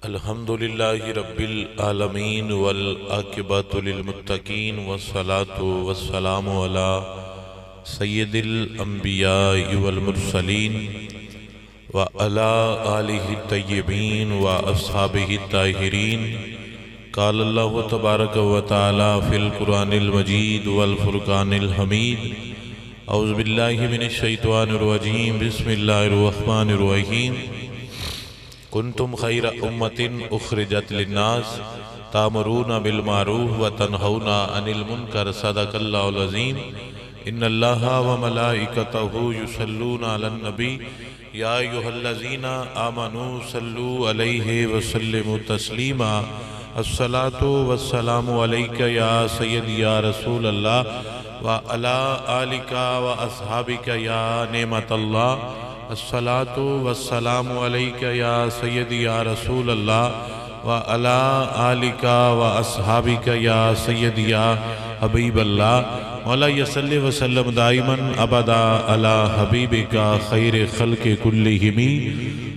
الحمدللہ رب العالمین والعاقبۃ للمتقین والصلاة والسلام علی سید الانبیاء والمرسلین وعلی آلہ الطیبین واصحابہ الطاہرین قال اللہ تبارک و تعالی فی القرآن المجید والفرقان الحمید اعوذ باللہ من الشیطان الرجیم بسم اللہ الرحمن الرحیم کنتم خیر امت اخرجت للناس تامرون بالمعروف وتنہون عن المنکر صدق اللہ العظیم ان اللہ وملائکتہ یصلون علی النبی یا ایھا الذین آمنوا صلوا علیہ وسلموا تسلیما الصلاۃ والسلام علیک یا سیدی یا رسول اللہ وعلی آلک واصحابک یا نعمت اللہ الصلاۃ والسلام علیک یا سیدی یا رسول اللہ وعلی آلک واصحابک یا سیدی یا حبیب اللہ مولا صلی وسلم دائما ابدا علی حبیبک خیر خلق کلہم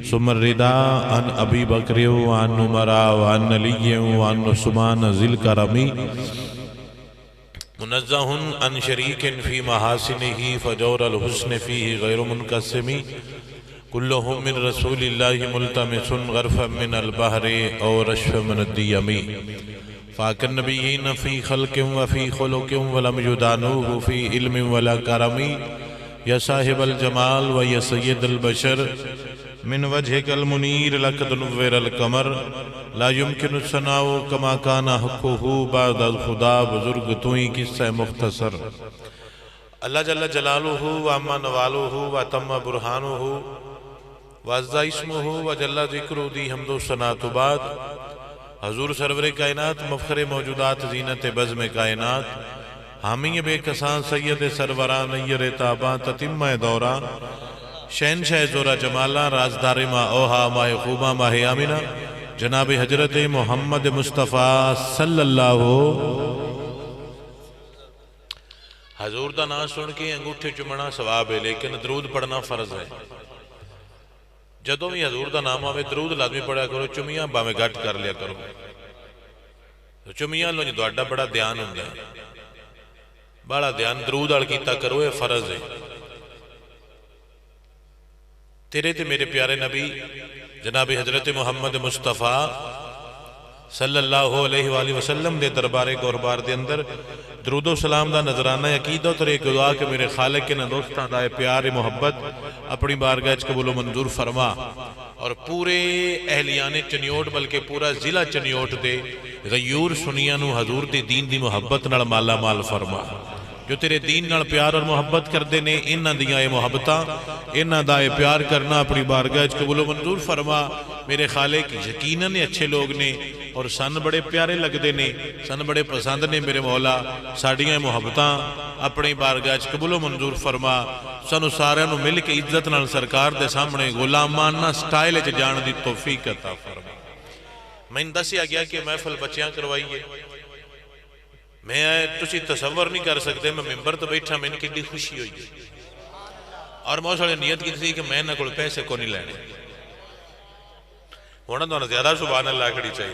ثم الرضا عن ابی بکر وعن عمر وعن علی وعن عثمان ذی الکرم منزہ عن شریک فی محاسنہ فجور الحسن فیہ غیر منقسم کلہم من رسول اللہ ملتمس غرفا من البحر او رشفا من الدیم فاک النبیین فی خلق وفی خلق ولم یدانوہ فی علم ولا کرم یا صاحب الجمال و یا سید البشر من وجہک المنیر لقد نور القمر لا یمکن الثناء کما کان حقہ بعد الخدا بزرگ توئی قصہ مختصر اللہ جل جلالہ وعما نوالہ وتم برہانہ وعزا اسمہ وجل ذکرہ دی حمد و ثناء بعد حضور سرور کائنات مفخر موجودات زینت بزم کائنات حامی بے کسان سید سروران نیر تاباں تتمہ دوران شہنشاہ زورہ جمالہ رازدار ماہ اوہا ماہ خوبہ ماہ آمینہ جناب حضرت محمد مصطفیٰ صلی اللہ حضور دا نام سن کے انگوٹھے چمنا ثواب ہے لیکن درود پڑھنا فرض ہے جدوں بھی حضور دا نام آوے درود لازمی پڑھا کرو چمیاں باویں گھٹ کر لیا کرو چمیاں لو جی بڑا دھیان ہوں گا بڑا دھیان درود اڑ کیتا کرو یہ فرض ہے تیرے تے میرے پیارے نبی جناب حضرت محمد مصطفیٰ صلی اللہ علیہ وآلہ وسلم دے دربارے گوربار دے اندر درود و سلام دا نظرانہ عقیدہ اور ایک دعا کہ میرے خالق کے دوستان دا پیار محبت اپنی بارگاہ قبول و منظور فرما اور پورے اہلیان چنیوٹ بلکہ پورا ضلع چنیوٹ دے غیور سنیانو حضور دے دین دی محبت نال مالا مال فرما جو تیرے دین نال پیار اور محبت کر دینے انہاں دیاں محبتاں انہاں دائے پیار کرنا اپنی بارگاہ قبول و منظور فرما میرے خالق یقیناً اچھے لوگ نے اور سن بڑے پیارے لگ دینے سن بڑے پسند نے میرے مولا ساڑیاں محبتاں اپنی بارگاہ قبول و منظور فرما سنو سارے نو مل کے عزت نال سرکار دے سامنے غلامانہ سٹائل چ جان دی توفیق عطا فرما میں دسیا گیا کہ محفل بچیاں کروائیے میں تسی تصور نہیں کر سکتے میں ممبر تو بیٹھا میں ان کی ڈی خوشی ہوئی اور موسیقی نیت کی تھی کہ میں نہ کوئی پیسے کو نہیں لینے ہونا تو زیادہ سبحان اللہ کھڑی چاہیے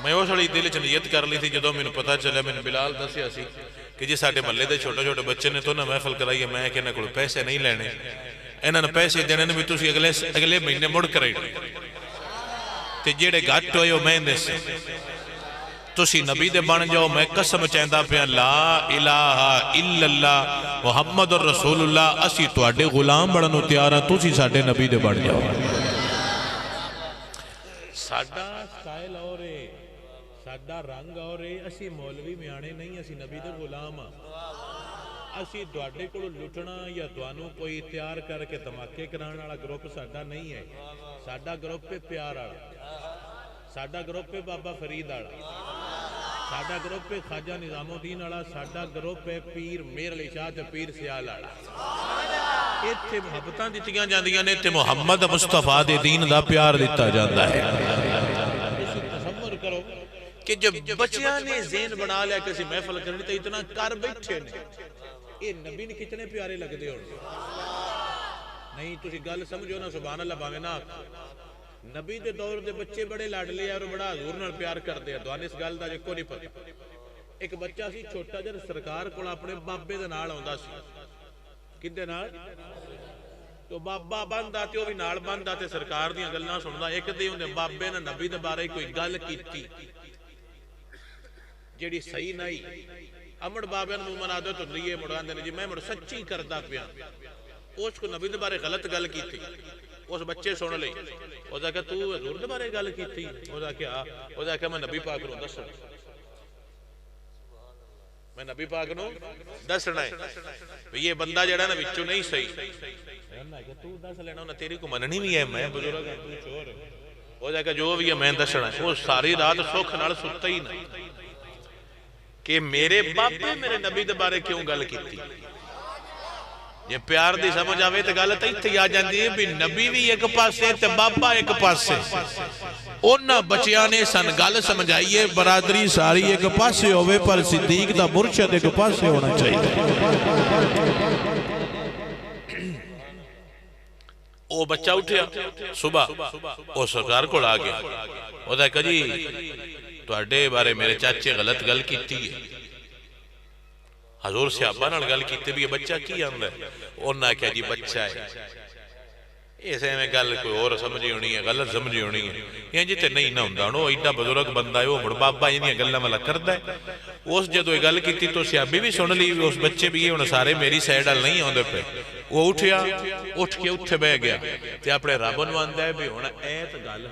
میں موسیقی دل چ نیت کر لی تھی جدو میں پتا چلے میں بلال دسیا سی کہ جی ساڑھے محلے دے چھوٹے چھوٹے بچے نے تو نہ محفل کرائیے میں کہ نہ کوئی پیسے نہیں لینے انہاں نے پیسے دینے نے بھی تسی اگلے مہینے مڑ کرائی تے جیڑے گھٹ ہوئے ہو میں دے سے تسی نبی دے بن جاؤ میں قسم چاہندہ پہ لا الہ الا اللہ محمد الرسول اللہ اسی تو اڈے غلام بڑھنو تیارا تسی ساڑھے نبی دے بن جاؤ ساڑھا سٹائل اور ساڑھا رنگ اور اسی مولوی میں آنے نہیں اسی نبی دے غلام اسی دوڑے کو لٹنا یا دوانوں کوئی تیار کر کے دھماکے کرانا والا گروپ ساڑھا نہیں ہے ساڑھا گروپ پہ پیار آڑا ساڑھا گروپ پہ بابا فرید آڑا ساڑھا گروپ پہ خواجہ نظام الدین آڑا ساڑھا گروپ پہ پیر میر علی شاہ تے پیر سیال آڑا ایتھے محبتاں دیتیاں جاندیاں نے تے محمد مصطفیٰ دے دین دا پیار دیتا جاندہ ہے تصور کرو کہ جب بچیاں نے ذہن بنا لیا کسی محفل کرنی تو اتنا کر بیٹھے نے یہ نبی نے کتنے پیارے لگ دے ہو نہیں تسی گل سمجھو نا سبحان اللہ باوے نا نبی دے دور دے بچے بڑے لاڈلے اور بڑا حضور نال پیار کرتے ہیں. تھانوں اس گل دا کو نہیں پتا. ایک بچہ سی چھوٹا جہا سرکار کول اپنے بابے دے نال آوندا سی. کدے نال؟ تو بابا بندا تے او وی نال بندا تے سرکار دیاں گلاں سندا. ایک دے اونے بابے نے نبی دے بارے کوئی گل کیتی جیڑی صحیح نہیں. امڑ بابے نوں من عادت ہوندی ہے مڑ آندے نے جی میں مڑ سچی کردا پیا. اس کو نبی دے بارے غلط گل کیتی. اس بچے سن لئی. او دا کہ تو حضور دے بارے گل کیتی. او دا کہ او دا کہ میں نبی پاک نوں دسنا. میں نبی پاک نوں دسنا ہے یہ بندہ جڑا نا وچوں نہیں صحیح. میں کہ تو دس لینا انہاں تیری کو مننی بھی ہے. میں بزرگ ہاں تو چور ہے. او دا کہ جو بھی ہے میں دسنا ہے. وہ ساری رات سکھ نال ستا ہی نہیں کہ میرے باپے میرے نبی دے بارے کیوں گل کیتی. یہ پیار دی سمجھ آوے تے گل تے ایتھے آ جاندی ہے بھی نبی بھی ایک پاسے تے بابا ایک پاسے. انہاں بچیاں نے سن گل سمجھائیے برادری ساری ایک پاسے ہوئے پر صدیق دا مرشد ایک پاسے ہونا چاہیے. او بچہ اٹھیا صبح او سرکار کو آ گیا. او دا کہ جی تواڈے بارے میرے چاچے غلط گل کیتی ہے. حضور صحابہ نال گل کیتے بھی یہ بچہ کی آندا ہے. انہاں کہا جی بچہ ہے. ایسے میں گل کوئی اور سمجھی ہونی ہے غلط سمجھی ہونی ہے. یہ جی تے نہیں نہ ہوندا. وہ ایڈا بزرگ بندہ ہے. وہ مڑ بابا انہاں گلاں والا کردا ہے. اس جدوں یہ گل کیتی تو صحابی بھی سن لی. اس بچے بھی ہن سارے میری سائیڈ ال نہیں آندے پے. وہ اٹھیا اٹھ کے اوتھے بیٹھ گیا تے اپنے رب نوں آندا ہے بھی ہن ایت گل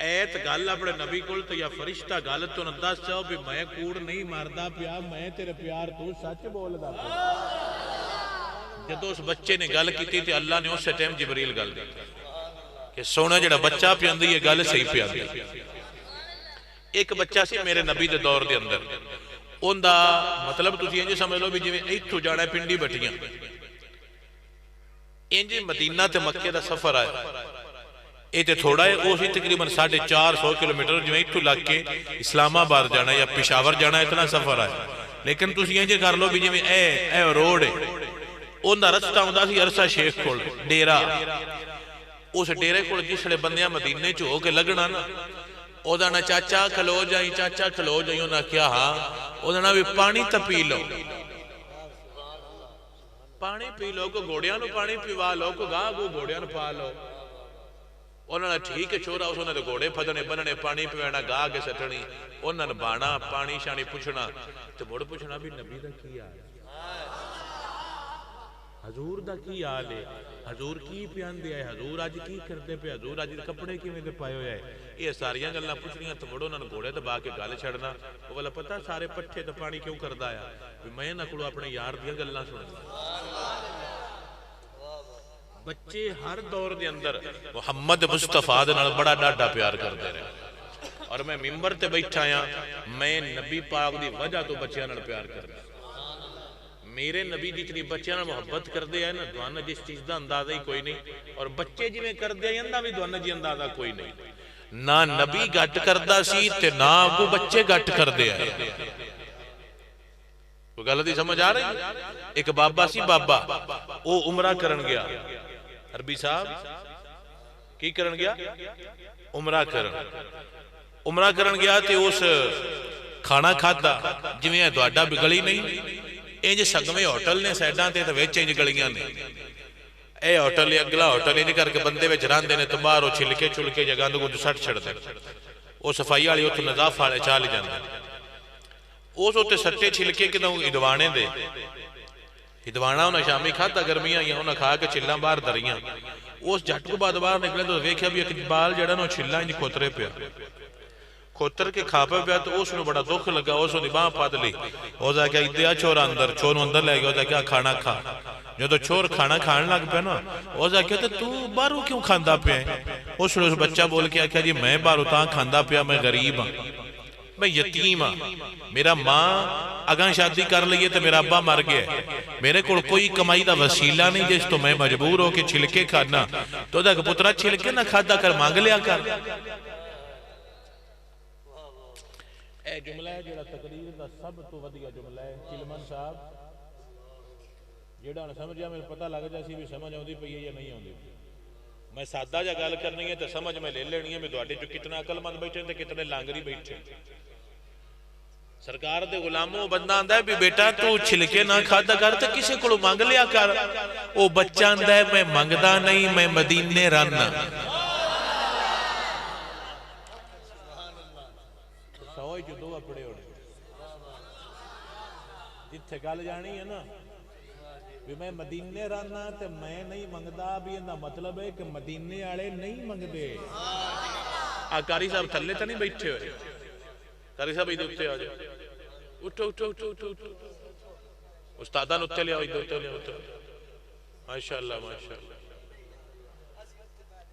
ایت گل اپنے نبی کول تے یا فرشتہ گل تو نہ دس چاہو بھی میں کوڑ نہیں ماردا پیا. میں تیرے پیار تو سچ بولدا پیا. جدوں اس بچے نے گل کیتی تے اللہ نے اس ٹائم جبریل گل دی کہ سونا جڑا بچہ پیاندی یہ گل صحیح پیاندی. ایک بچہ سی میرے نبی دے دور دے اندر. ان دا مطلب تسی انج سمجھ لو بھی جویں ایتھوں جانا ہے پنڈی بٹیاں انج مدینہ تے مکے دا سفر آیا. یہ تے تھوڑا ہے. وہ سی تقریباً 450 کلومیٹر جو ایتھوں لگ کے اسلام آباد جانا یا پشاور جانا اتنا سفر ہے. لیکن تسی انج کر لو بھی جویں اے روڈ ہے. ان دا رستہ ہوندا سی عرصہ شیخ کول ڈیرا. اس ڈیرے کول جسلے بندیاں مدینے چ ہو کے لگنا نا او دا نا چاچا کھلو جائیں چاچا کھلو جائیں. انہاں کیا ہاں او دا نا بھی پانی تے پی لو. پانی پی لو کو گھوڑیاں نو پانی پیوا لو کو گاہ کو گھوڑیاں نو پا لو. انہوں نے ٹھیک ہے چھوڑا. اس نے تو گھوڑے پھدنے بننے پانی پیوانا گاہ کے سٹنی. انہوں نے بانا پانی شانی پوچھنا تو مڑ پوچھنا بھی نبی دا کی حال ہے حضور دا کی حال ہے. حضور کی پیان دیا ہے. حضور آج کی کرتے پہ. حضور آج کپڑے کی میں دے پائے ہوئے ہے. یہ ساریاں گلنا پوچھنیاں تو مڑو انہوں نے گھوڑے دبا کے گال چھڑنا. وہ بلا پتہ سارے پٹھے تو پانی کیوں کردہ آیا میں نہ کڑو اپنے یار دیا گلنا سننا. بچے ہر دور دے اندر محمد مصطفیٰ دے نال بڑا ڈاڈا پیار کر دے رہے. اور میں ممبر تے بیٹھا آیا میں نبی پاک دی وجہ تو بچیاں نال پیار کر دے. میرے نبی جتنی بچیاں نال محبت کر دے ہیں نا دوانا جس چیز دا اندازہ ہی کوئی نہیں. اور بچے جی میں کر دے ہیں نا بھی دوانا جی اندازہ کوئی نہیں. نہ نبی گھٹ کردہ سی تے نہ کو بچے گھٹ کر دے ہیں. تو غلطی سمجھ آ رہی ہے. ایک بابا سی بابا وہ عمرہ کرن گیا. عربی صاحب کی کرن گیا عمرہ کرن گیا تے اس کھانا کھاتا جویں تہاڈا بگڑی نہیں. انج سگویں ہوٹل نے سائڈاں تے وچ انج گلیاں نے. اے ہوٹل اگلا ہوٹل انج کر کے بندے وچ راندے نے تے باہر او چھلکے چلکے جگہ گند سٹ چھڑدے. او صفائی والی اوتھوں نظاف والے چا لے جاندے. اس اوتے سٹے چھلکے کدوں ادوانے دے. ادوانا انہاں شامی کھاتا گرمیاں یا انہاں کھا کے چلاں باہر دریاں. اس جھٹ کو بعد باہر نکلے تو ویکھیا بھی اقبال جڑا نو چھلا انج کھوترے پیا کھوتر کے کھاپے پیا. تو اس نو بڑا دکھ لگا. اس دی باہ پھد لی. او دا کہ ادیا چور اندر چور نو اندر لے گیا. او دا کہ کھانا کھا. جدو چور کھانا کھان لگ پیا نا او دا کہ تو باہروں کیوں کھاندا پیا ہے. اس نے اس بچہ بول کے آکھیا جی میں باہروں تاں کھاندا پیا میں غریب ہاں میں یتیم ہاں. میرا ماں اگاں شادی کر لئیے تو میرا ابا مر گیا ہے. میرے کو کوئی کمائی دا وسیلہ نہیں جس تو میں مجبور ہو کے چھلکے کھانا. تو دا کہ پترہ چھلکے نہ کھادا کر مانگ لیا کر. اے جملہ ہے جڑا تقریر دا سب تو ودیا جملہ ہے. چلمن صاحب جڑا نہ سمجھیا میں پتہ لگ جا سی بھی سمجھ آؤندی پئی ہے یا نہیں آؤندی. میں سادہ جا گل کرنی ہے تو سمجھ میں لے لینی ہے، میں تواڈے چ کتنا عقل مند بیٹھے تے کتنے لانگری بیٹھے۔ سرکار دے غلاموں بندہ آندا ہے بھی بیٹا تو چھلکے نہ کھادا کر تے کسے کولو منگ لیا کر۔ او بچہ آندا ہے میں منگدا نہیں، میں مدینے رہنا۔ سوئی جو دو اپڑے ہونے جتھے گل جانی ہے نا بھی میں مدینے رہنا تے میں نہیں منگدا، بھی انہا مطلب ہے کہ مدینے آڑے نہیں منگدے۔ کاری صاحب تھلے تا نہیں بیٹھے ہوئے، کاری صاحب ایدھے اٹھے آجا، اٹھو اٹھو اٹھو اٹھو اٹھو، استادان اٹھے لیا ایدھے اٹھے لیا اٹھے لیا، ماشاءاللہ ماشاءاللہ۔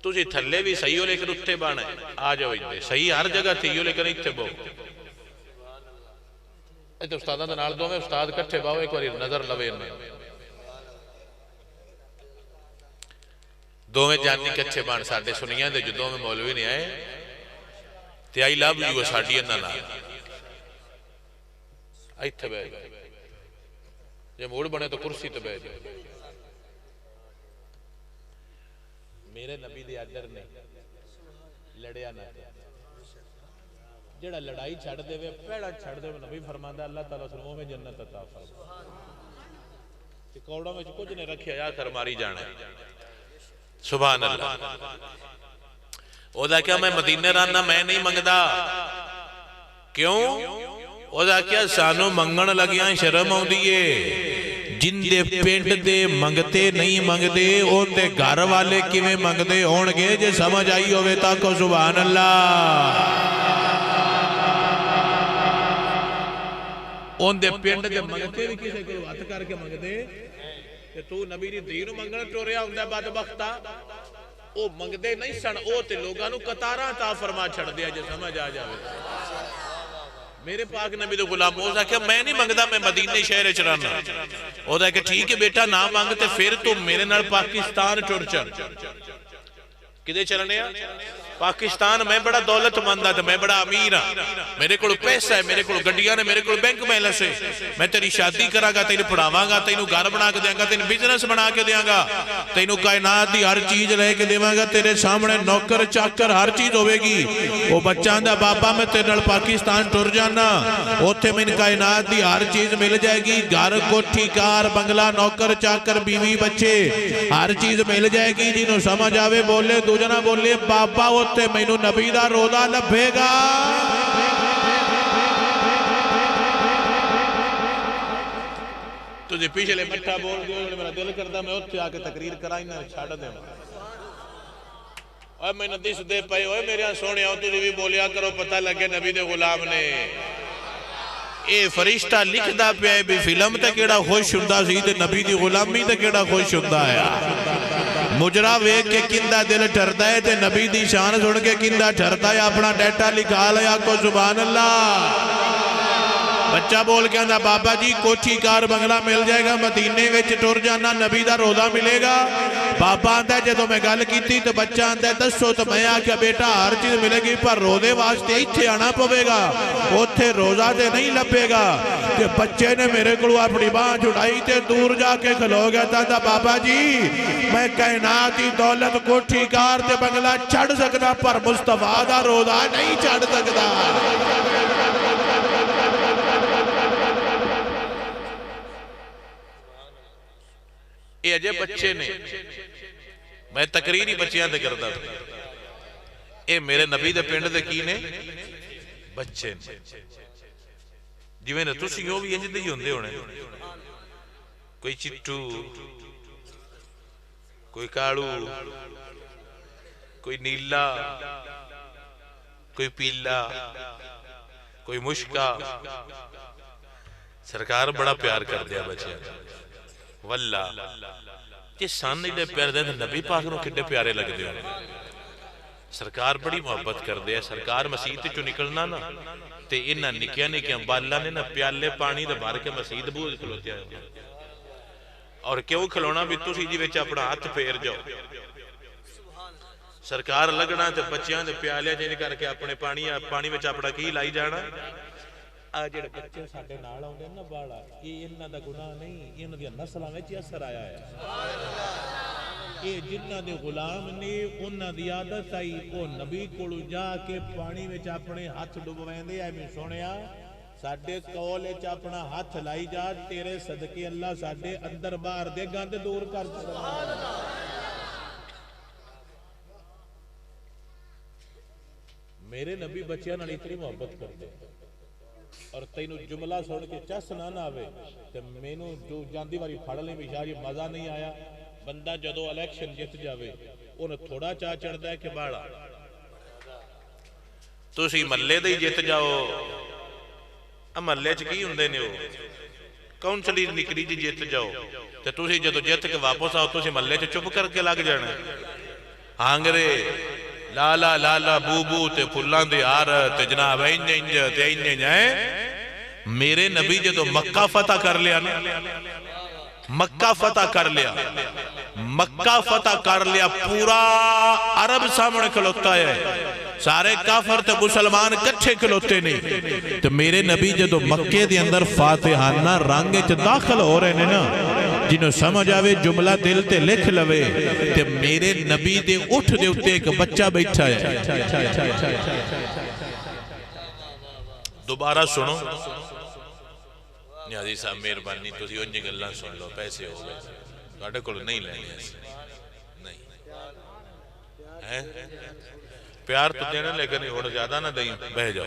تجھے تھلے بھی صحیح ہو لیکن اٹھے بانا ہے، آجاؤ ایدھے صحیح ہر جگہ تھی ہو لیکن اٹھے باؤ۔ ایدھے استادان دا نال دو میں استاد کٹھے باؤ ایک واری نظر لوین میں دو میں جاننی کچھے بان ساڑھے سنیاں دے جو دو میں مولوی نہیں آئے تے آئی لاب لیو ساڑھی انہا نا آئی تھے بیج جب موڑ بنے تو کرسی تے بیج میرے نبی دے آدر نے لڑیا نہ جڑا لڑائی چھڑ دے وے پیڑا چھڑ دے وے نبی فرماندہ اللہ تعالیٰ سلموں میں جنت عطا فرما کہ کوڑا میں کچھ نے رکھے آیا کر ماری جانا سبحان اللہ۔ او دا کیا میں مدینے رہنا میں نہیں منگدا کیوں؟ او دا کیا سانو منگن لگیاں شرم ہوں دیئے جن دے پینٹ دے منگتے نہیں منگدے ان دے گھر والے کیویں منگدے ہونگے جے سمجھ آئی ہوئے تاکو سبحان اللہ۔ ان دے پینٹ دے منگتے بھی کسے کو ہاتھ کر کے منگدے کہ تو نبی دی دینو منگنا ٹوریا ہوں دے بدبختہ او منگدے نہیں سن او تے لوگانو قطاراں تا فرما چھڑ دیا جے سمجھ آ جاوے میرے پاک نبی دے غلام ہو کہ میں نہیں منگدا میں مدینے شہر چرانا او دا کہ ٹھیک ہے بیٹا نہ مانگتے پھر تو میرے نال پاکستان ٹر چل کدے چلنے ہیں پاکستان میں بڑا دولت مندہ تھا میں بڑا امیر ہاں میرے کو پیسہ ہے میرے کو گڈیاں نے میرے کو بینک بیلنس ہے میں تیری شادی کرا گا تینو پڑھاواں گا تینو گھر بنا کے دیاں گا تینو بزنس بنا کے دیاں گا تینو کائنات دی ہر چیز لے کے دیواں گا تیرے سامنے نوکر چاکر ہر چیز ہوئے گی وہ بچہ دا بابا میں تیرے نال پاکستان ٹر جانا اوتھے میں کائنات دی ہر چیز مل جائے گی گھر کوٹھی کار بنگلہ نوکر چاکر بیوی بچے ہر چیز مل جائے گی جنہوں سمجھ آوے بولے دو جنا بولے بابا تے مینو نبی دا روضہ لبھے گا تجھے پیچھے لے مٹھا بول دیو میرا دل کردہ میں اتھے آکے تقریر کرائیں نہ چھاڑ دیں اور میں ندیس دے پائے ہوئے میرے ہاں سونے آؤ تجھے بھی بولیا کرو پتہ لگے نبی دے غلام نے اے فرشتہ لکھ دا پہ بھی فلم تے کیڑا خوش ہندہ سی تے نبی دی غلامی تے کیڑا خوش ہندہ ہے مجرہ ویک کے کندہ دل ٹھرتا ہے تے نبی دی شان سن کے کندہ ٹھرتا ہے اپنا ڈیٹا لکھا لیا کو سبحان اللہ بچہ بول کے اندھا بابا جی کوٹھی کار بنگلہ مل جائے گا مدینے ویچ ٹور جانا نبی دا روضہ ملے گا بابا آندھا ہے جدو میں گل کی تھی تو بچہ آندھا ہے دسو تو میں آکیا بیٹا ہر چیز ملے گی پر روضے واسطے ایتھے آنا پوے گا اوتھے روضہ دے نہیں لپے گا کہ بچے نے میرے کلو اپنی باں جھڑائی تے دور جا کے کھلو گیا تھا بابا جی میں کائناتی دولت کوٹھی کار تے بنگلہ چڑھ سکتا پر مصطفیٰ دا روضہ نہیں چڑھ سکتا اے اجے بچے نے میں تقریری بچیاں دے کردہ تھا اے میرے نبی دے پینڈ دے کی نے بچے نے جو میں نے تو سنگھوں بھی انجد ہی ہوندے ہونے کوئی چٹو کوئی کاڑو کوئی نیلا کوئی پیلا کوئی مشکا سرکار بڑا پیار کر دیا بچے واللہ یہ ساننے دے پیار دے نبی پاک نو کٹے پیارے لگ دے سرکار بڑی محبت کر دے سرکار مسیح جو نکلنا نا تے انہا نکیا نکیا بالا نے نا پیالے پانی دے بار کے مسیح بوز کھلوتے آئے اور کیوں کھلونا بھی تو سی جی ویچ اپنا ہاتھ پھیر جاؤ سرکار لگنا تے بچیاں دے پیالے جن کر کے اپنے پانی ویچ اپنا کی لائی جانا آج بچے ساڑھے نال ہوں گے نا باڑا یہ انہا دا گناہ نہیں انہا دیا نسلہ میں چی اثر آیا ہے اے جنہ دے غلام نے انہاں دی عادت آئی او نبی کولو جا کے پانی وچ اپنے ہاتھ ڈبویندے اے میں سنیا ساڈے کول وچ اپنا ہاتھ لائی جا تیرے صدقے اللہ ساڈے اندر باہر دے گند دور کر دے میرے نبی بچیاں نال اتنی محبت کرتے اور تینوں جملہ سن کے چس نہ آوے تے مینوں جو جاندی واری پھڑ لیں بھی شاہ یہ مزہ نہیں آیا بندہ جدو الیکشن جت جاوے انہیں تھوڑا چاہ چڑھتا ہے کہ باڑا تسی محلے دے جت جاؤ محلے چ کی ہوندے نے وہ کونسلر نکلی جی جت جاؤ تے تسی جدو جت کے واپس آؤ تسی محلے چ چپ کر کے لگ جانا ہانگرے لالا لالا بو بو تے پھلان دے آر تے جناب انج انج تے انج جائیں میرے نبی جدو مکہ فتح کر لیا نا مکہ فتح کر لیا مکہ فتح کر لیا پورا عرب سامنے کھلوتا ہے سارے کافر تے مسلمان کچھے کھلوتے نہیں تو میرے نبی جدو مکے دے اندر فاتحانہ رنگ چ داخل ہو رہے ہیں نا جنہوں سمجھ آوے جملہ دل تے لکھ لوے تے میرے نبی دے اٹھ دے اٹھتے ایک بچہ بیٹھا ہے دوبارہ سنو نیازی صاحب مہربانی تسی انجی گلاں سن لو پیسے ہو گئے کاٹے کل نہیں لینے ایسے نہیں پیار تو دینا لیکن نہیں زیادہ نہ دیں بہ جاؤ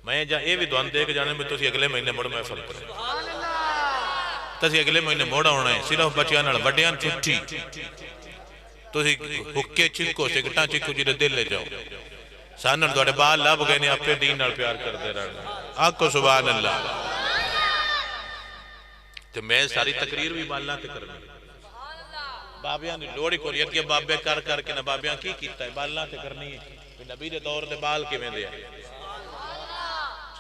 میں یہ بھی دعان دے کے جانے میں تسی اگلے مہینے مڑ محفل کریں تسی اگلے مہینے موڑا ہونا ہے صرف بچیاں نال وڈیاں چھٹی تسی حکے چکو سکٹاں چکو جی دل لے جاؤ سانن دوڑے بال لب گئے نے اپنے دین نال پیار کر دے رہا آکو سبحان اللہ تو میں ساری تقریر بھی بالنا تے کرنے بابیاں نے لوڑی کو یکی بابے کر کے نا بابیاں کی کیتا ہے بالنا تے کرنی ہے نبی دے دور دے بال کے میں دیا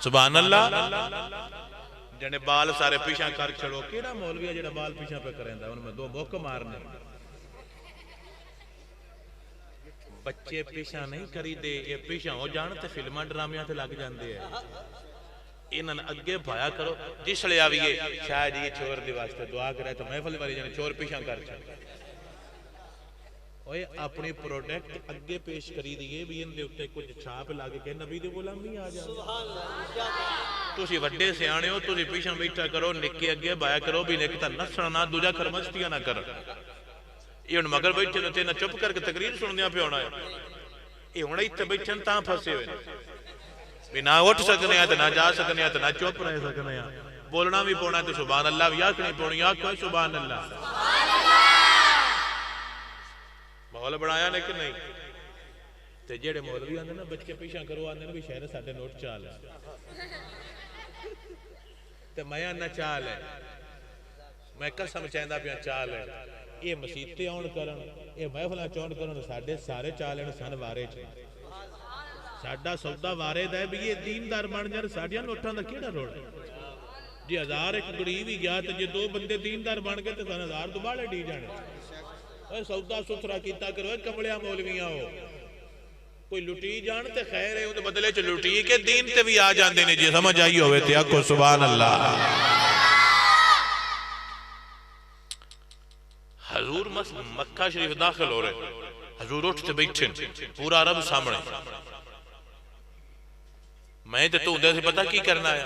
سبحان اللہ جنے بال سارے پیشاں کر چھڑو کیڑا مولوی ہے جڑا بال پیشاں پہ کریں دا ان میں دو بوک مارنے بچے پیشاں نہیں کری دے یہ پیشاں ہو جانتے فلمہ ڈرامیاں تے لگ جان دے انہاں اگے بھایا کرو جس لے آویے شاید یہ چور دی واسطے دعا کرے تو محفل والی جانے چور پیشاں کر چھڑ اوہ اپنی پروڈکٹ اگے پیش کری دیئے بھی ان دے اٹھے کچھ چھاپ لاگے کہ نبی دے غلام بھی آ جائے تسی وڈے سے آنے ہو تسی پیشاں بیٹھا کرو نکے اگے بھایا کرو بھی نکتا نسڑ نہ دوجہ کرمستیاں نہ کر یہ ان مگر بیٹھے نہ تینا چپ کر کے تقریر سن دیا پہ ہونا ہے یہ ہونا ہی تے بیٹھے تاں پھنسے ہوئے بھی نہ اٹھ سکنے ہیں نہ جا سکنے ہیں نہ چپ رہ سکنے ہیں بولنا بھی پونا ہے تو سبحان اللہ بھی آکھ نہیں پونی آکھ کوئی سبحان اللہ ماحول بڑھایا لیکن نہیں تے جیڑے مولوی آندے نا بچے پیشاں کرو آندے نا بھی شہر ساڑھے نوٹ چال ہے تے میں آنا چال ہے میں قسم چاہندہ پہ چال ہے یہ مسیطے آن کرن یہ محفلہ چون کرن ساڑھے سارے چال ہیں سن وارے چھے ساڑھا سودہ وارے دے بھی یہ دیندار بن جائے ساڑھیاں نوٹاں دا کیڑا روڑ جی ہزار ایک گڑی بھی گیا تو جی دو بندے دیندار بن گئے تو سن ہزار دوبارے ڈی جانے اے سودہ سترہ کیتا کرو اے کمڑیاں مولویاں ہو کوئی لٹی جانتے خیر ہے انہیں بدلے چھ لٹی کہ دین تے بھی آ جان دینے جی سمجھ آئی ہوئے تھے آکو سبحان اللہ حضور مکہ شریف داخل ہو رہے حضور اٹھتے بیٹھیں پورا عرب سامنے میں تے تو اندھے سے پتا کی کرنا ہے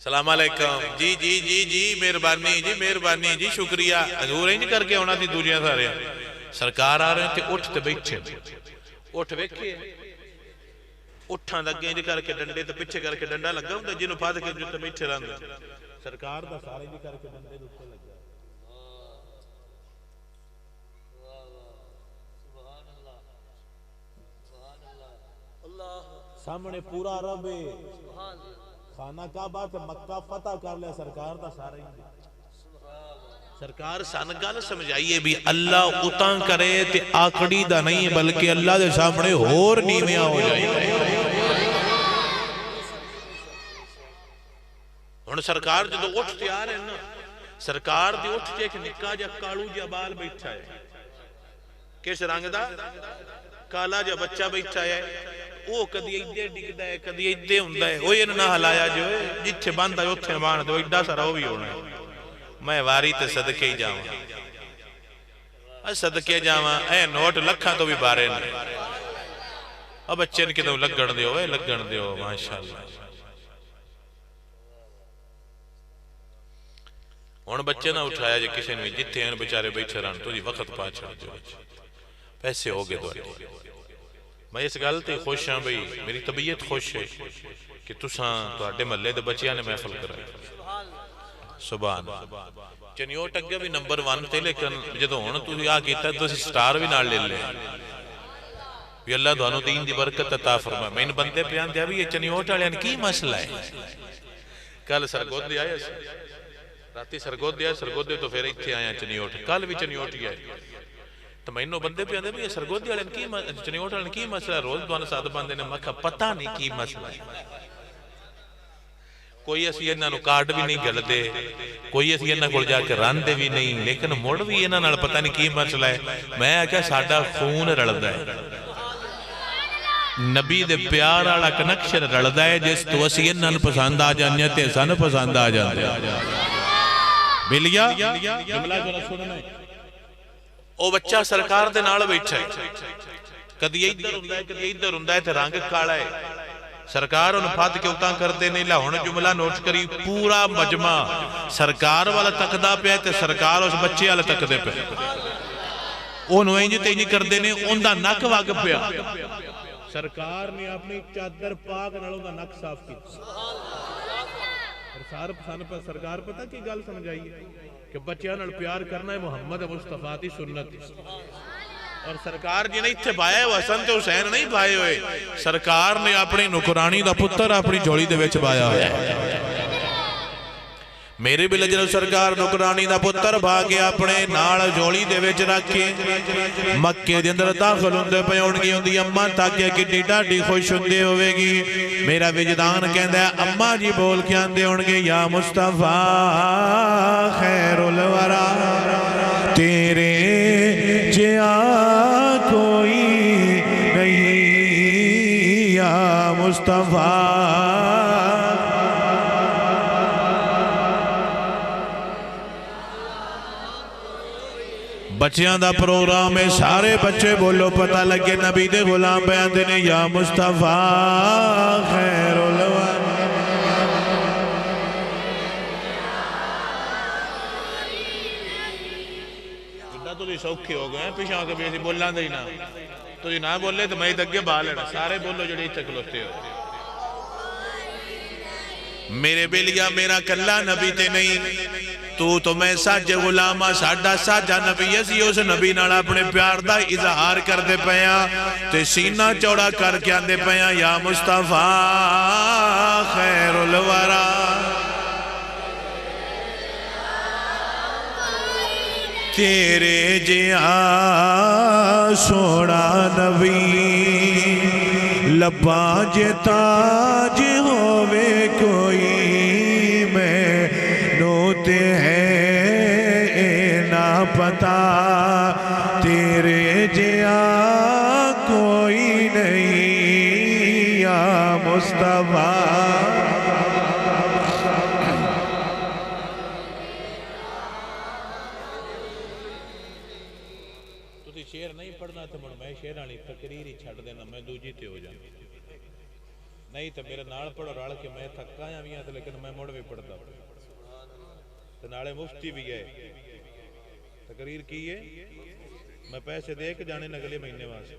سلام علیکم جی جی جی جی مہربانی جی شکریہ حضور انج کر کے ہونا تھی دوجیاں سارے سرکار آ رہے ہیں تے اٹھتے بیٹھیں اٹھ ویکھے اٹھاں لگے انج کر کے ڈنڈے تے پیچھے کر کے ڈنڈا لگا ہوں جنہوں پھاد کے جو تے بیٹھے رہنے سرکار دا سارے انج کر کے ڈنڈے دوستے لگا سامنے پورا عرب ہے خانہ کعبہ تے مکہ فتح کر لیا سرکار دا سارے سرکار سانگال سمجھائیے بھی اللہ اتاں کرے تے آکڑی دا نہیں بلکہ اللہ دے سامنے اور نیمیاں ہو جائیں ہن سرکار جو اٹھتے آ رہے ہیں نا سرکار دی اٹھتے ایک نکا جا کالو جا بال بیٹھا ہے کس رنگ دا کالا جا بچہ بیٹھا ہے وہ کدی ایدے ڈگدا ہے کدی ایدے ہوندا ہے اوہ نہ ہلایا جو جتھے باندا ہے اوتھے بان دو ایڈا سارا وہ بھی ہونا ہے میں واری تے صدقے ہی جاواں صدقے جاواں اے نوٹ لکھاں تو بھی بارے نہیں اب بچے نے کدوں لگن دیو ماشاءاللہ ہن بچے نہ اٹھایا جے کسی نے جتھے ہیں بیچارے بیٹھے رہن تو وقت پا چھڑ جو پیسے ہو گئے تواڈے میں اس گل تے خوش ہاں بھئی میری طبیعت خوش ہے کہ تساں تواڈے محلے دے بچیاں نے محفل کرائی سبحان چنیوٹ اگے بھی نمبر 1 تے لیکن جدوں ہن تسی آ کیتا تسی سٹار بھی نال لے لے بھی اللہ تانوں دین دی برکت عطا فرمائے میں ان بندے بیان دیا بھی یہ چنیوٹ والے کی مسئلہ ہے کل سرگود دے آیا راتی سرگود دیا سرگود دے تو پھر ایتھے آیا چنیوٹ کل بھی چنیوٹ ہی آئے تو میں انہوں بندے بیان دیا بھی یہ سرگود دے والے چنیوٹ والے کی مسئلہ ہے روز دوانہ ساتھ بندے نے مکھا پتہ نہیں کی مسئلہ ہے کوئی اسی انہاں نو کارڈ بھی نہیں گل دے کوئی اسی انہاں کول جا کے رن دے بھی نہیں لیکن مڑ بھی انہاں نال پتہ نہیں کی مسئلہ ہے میں آکھیا ساڈا خون رلدا ہے نبی دے پیار والا کنیکشن رلدا ہے جس تو اسی انہاں نو پسند آ جاندے تے سانو پسند آ جاندے ملیا جملہ ذرا سننا او بچہ سرکار دے نال بیٹھا ہے کدی ادھر ہوندا ہے کدی ادھر ہوندا ہے تے رنگ کالا ہے سرکار انہوں پھات کے اتاں کرتے نہیں لاؤن جملہ نوٹ کری پورا مجمع سرکار والا تقدہ پہ ہے تے سرکار اس بچے والا تقدہ پہ انہوں انجی تینجی کردے نے ان دا نک واگ پیا سرکار نے اپنی چادر پاک نالوں دا نک صاف کی سرکار پتہ کی گل سمجھائیے کہ بچیاں نال پیار کرنا ہے محمد مصطفیٰ دی سنت اور سرکار جی نہیں تھے بھائے وہ حسن تے حسین نہیں بھائے ہوئے سرکار نے اپنی نکرانی دا پتر اپنی جوڑی دے وچ بایا ہویا میرے بھی لجل سرکار نکرانی دا پتر بھاگے اپنے نال جوڑی دے وچ رکھے مکے دے اندر داخل ہوندے پے ہونگی ہوندی اماں تاکہ کڈی ڈاڈی خوش ہوندے ہوئے گی میرا وجدان کہندا ہے اماں جی بول کے آندے ہونگے یا مصطفیٰ خیر الورا تیرے جیا کوئی نہیں یا مصطفیٰ بچیاں دا پروگرام ہے سارے بچے بولو پتہ لگے نبی دے غلام بیان دینے یا مصطفیٰ خیر الورا تو جی سوکھے ہو گئے ہیں پیشہ آگے بھی ایسی بولنا دے نا تو جی نہ بولے تو میں دگے بھا لینا سارے بولو جڑی تکلوتے ہو میرے بلیا میرا کلہ نبی تے نہیں تو میں ساجے غلامہ ساڑھا ساجہ نبی اسی اس نبی نالا اپنے پیار دا اظہار کر دے پیاں تے سینہ چوڑا کر کے آن دے پیاں یا مصطفیٰ خیر الورا تیرے جیا سوڑا نبی لباں جے تاج ہووے کوئی میں نوتے ہے نا پتا تیرے جیا کوئی نہیں یا مصطفیٰ شیر نہیں پڑھنا تو میں شیر آنی تقریر ہی چھڑ دینا میں دوجی تے ہو جانا نہیں تو میرے نال پڑھو رال کے میں تھکا یا بھی آتا لیکن میں موڑ بھی پڑھتا تو نالے مفتی بھی گئے تقریر کی ہے میں پیسے دے کے جانے نگلے مہینے واسے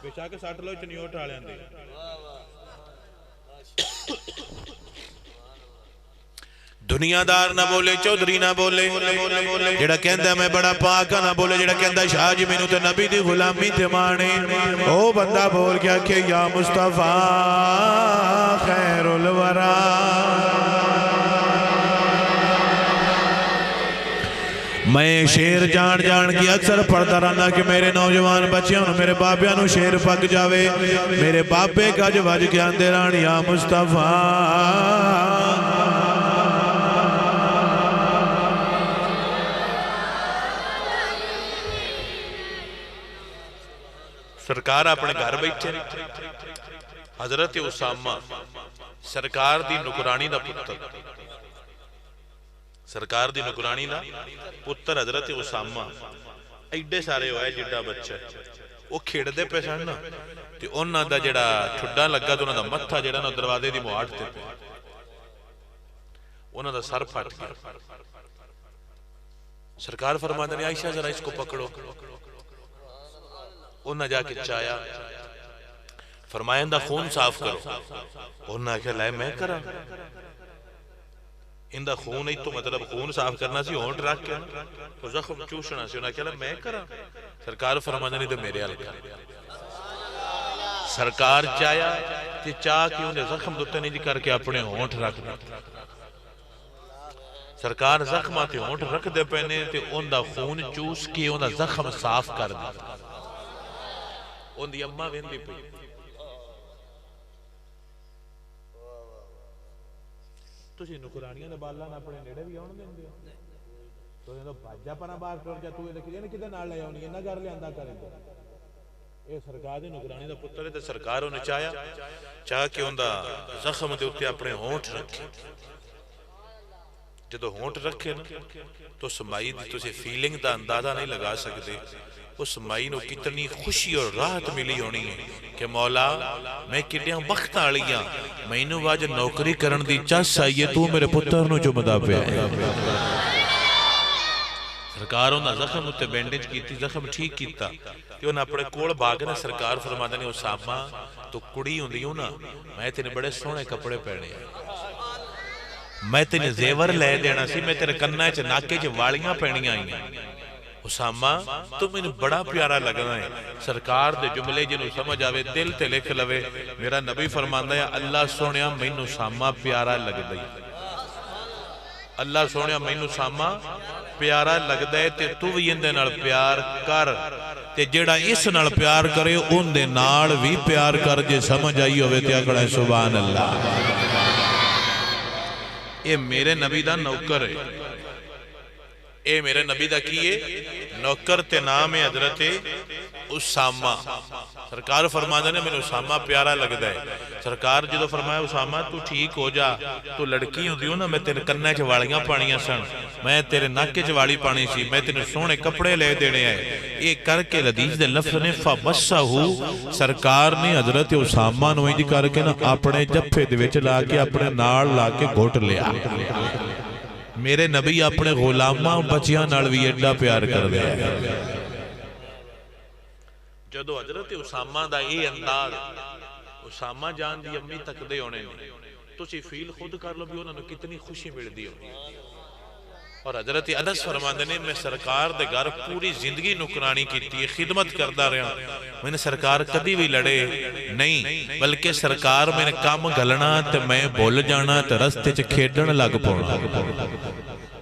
پیشا کے ساٹھ لو چنیوٹ آلے اندے دنیا دار نہ بولے چودھری نہ بولے جڑا کہندہ میں بڑا پاکا نہ بولے جڑا کہندہ شاہ جی میں تے نبی دی غلامی تے مانے او بندہ بول گیا کہ یا مصطفیٰ خیر الورا میں شیر جان کی اکثر پڑھتا رہنا کہ میرے نوجوان بچیاں میرے بابیاں نو شیر پک جاوے میرے بابے کا جو بج کے آندے ران یا مصطفیٰ سرکار اپنے گھر بیٹھے حضرت اسامہ سرکار دی نکرانی دا پتر سرکار دی نکرانی دا پتر حضرت اسامہ ایڈے سارے ہوئے جڑا بچہ وہ کھیڑ دے پہ سن نا تے انہاں دا جڑا ٹھڈا لگا تو انہاں دا متھا جڑا نا دروازے دی موہاٹ تے پہ انہاں دا سر پھٹ گیا سرکار فرماتے ہیں عائشہ ذرا اس کو پکڑو انہاں جا کے چایا فرمایا اندہ خون صاف کرو انہاں کہا لائے میں کرا اندہ خون ہی تو مطلب خون صاف کرنا سی ہونٹ رکھ کے تو زخم چوشنا سی انہاں کہا میں کرا سرکار فرماتے نہیں تو میرے حل کر سرکار چایا کہ چاہ کہ انہیں زخم دوتے نہیں کر کے اپنے ہونٹ رکھ دے سرکار زخمہ تے ہونٹ رکھ دے پہنے تے ان دا خون چوس کے ان دا زخم صاف کر دے ان دی اممہ ویندی پہ تو سی نکرانیاں نے بالا نہ اپنے نیڑے بھی آن دیں دے تو یہ تو بھاجا پنا باہر کر جا تو یہ لکھ دینے کدھے نال لے آنی یہ نہ گھر لے اندہ کریں دے اے سرکار دے نکرانی دا پتر ہے تے سرکار انہیں چاہ کہ ان دا زخم دے اتے اپنے ہونٹ رکھے جدو ہونٹ رکھے نا تو سمائی دی تو سے فیلنگ دا اندازہ نہیں لگا سکتے اس سمائی نو کتنی خوشی اور راحت ملی ہونی ہے کہ مولا میں کڈیاں وقت آلیاں میں نو واج نوکری کرن دی چاس آئیے تو میرے پتر نو جو مدا پہ آئے سرکاروں نا زخم اتے بینڈیج کی تھی زخم ٹھیک کیتا کہ انہاں اپنے کوڑ باغنا سرکار فرماتا نہیں اسامہ تو کڑی ہوں دیوں نا میں تینے بڑے سونے کپڑے پہنے میں تینے زیور لے دینا سی میں تیرے کنہ چے ناکے چے والیاں پہنی آئی ہیں اسامہ تو میں نے بڑا پیارا لگنا ہے سرکار دے جملے جنہوں سمجھ آوے دل تے لکھ لوے میرا نبی فرماندہ ہے اللہ سونیا میں نے اسامہ پیارا لگ دئی اللہ سونیا میں نے اسامہ پیارا لگ دے تے تو بھی اندے نال پیار کر تے جیڑا اس نال پیار کرے ان دے نال بھی پیار کر جے سمجھ آئی ہوئے تے اکڑا سبحان اللہ اے میرے نبی دا نوکر ہے اے میرے نبی دا کیے نوکر تے نام ہے حضرت اسامہ سرکار فرماندہ نے میں نے اسامہ پیارا لگ دے سرکار جدو فرمایا اسامہ تو ٹھیک ہو جا تو لڑکی ہوں دیو نا میں تیرے کنہ چوالیاں پانیاں سن میں تیرے ناکے چوالی پانی سی میں تیرے سونے کپڑے لے دینے آئے ایک کر کے لدیج دے لفظ نے فَبَسَّهُ سرکار نے حضرت اسامہ نو انج کر کے نا اپنے جفے دے وچ لا کے اپنے نال لا کے گھٹ لیا میرے نبی اپنے غلاماں بچیاں نال بھی ایڈا پیار کر دیا جدو حضرت اسامہ دا اے انداز اسامہ جان دی امی تک دے ہونے تو سی فیل خود کر لو بھی انہوں نے کتنی خوشی مل دی ہونی اور حضرت انس فرماندے نے میں سرکار دے گھر پوری زندگی نکرانی کیتی ہے خدمت کردہ رہا میں نے سرکار کدی بھی لڑے نہیں بلکہ سرکار میں نے کام گھلنا تے میں بول جانا تے رستے چ کھیڈن لگ پونا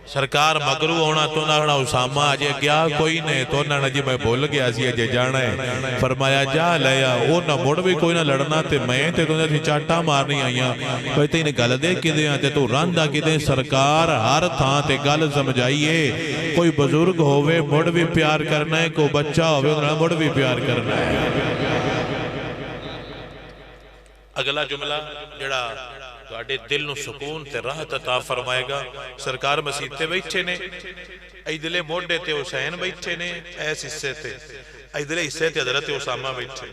سرکار مگرو ہونا تو نہ اسامہ آجے گیا کوئی نہیں تو نہ جی میں بول گیا سی اجے جانا ہے فرمایا جا لیا وہ نہ مڑ بھی کوئی نہ لڑنا تے میں تے تو نے چاٹا مارنی آئیاں کوئی تے انہیں گل دے کی دے تے تو راندہ کی دے سرکار ہر تھاں تے گل سمجھائیے کوئی بزرگ ہوئے مڑ بھی پیار کرنا ہے کوئی بچہ ہوئے انہوں مڑ بھی پیار کرنا ہے اگلا جملہ جڑا تواڈے دل نو سکون تے راحت عطا فرمائے گا سرکار مسجد تے بیٹھے نے ایدلے موڈے تے حسین بیٹھے نے ایس حصے تے ایدلے حصے تے حضرت اسامہ بیٹھے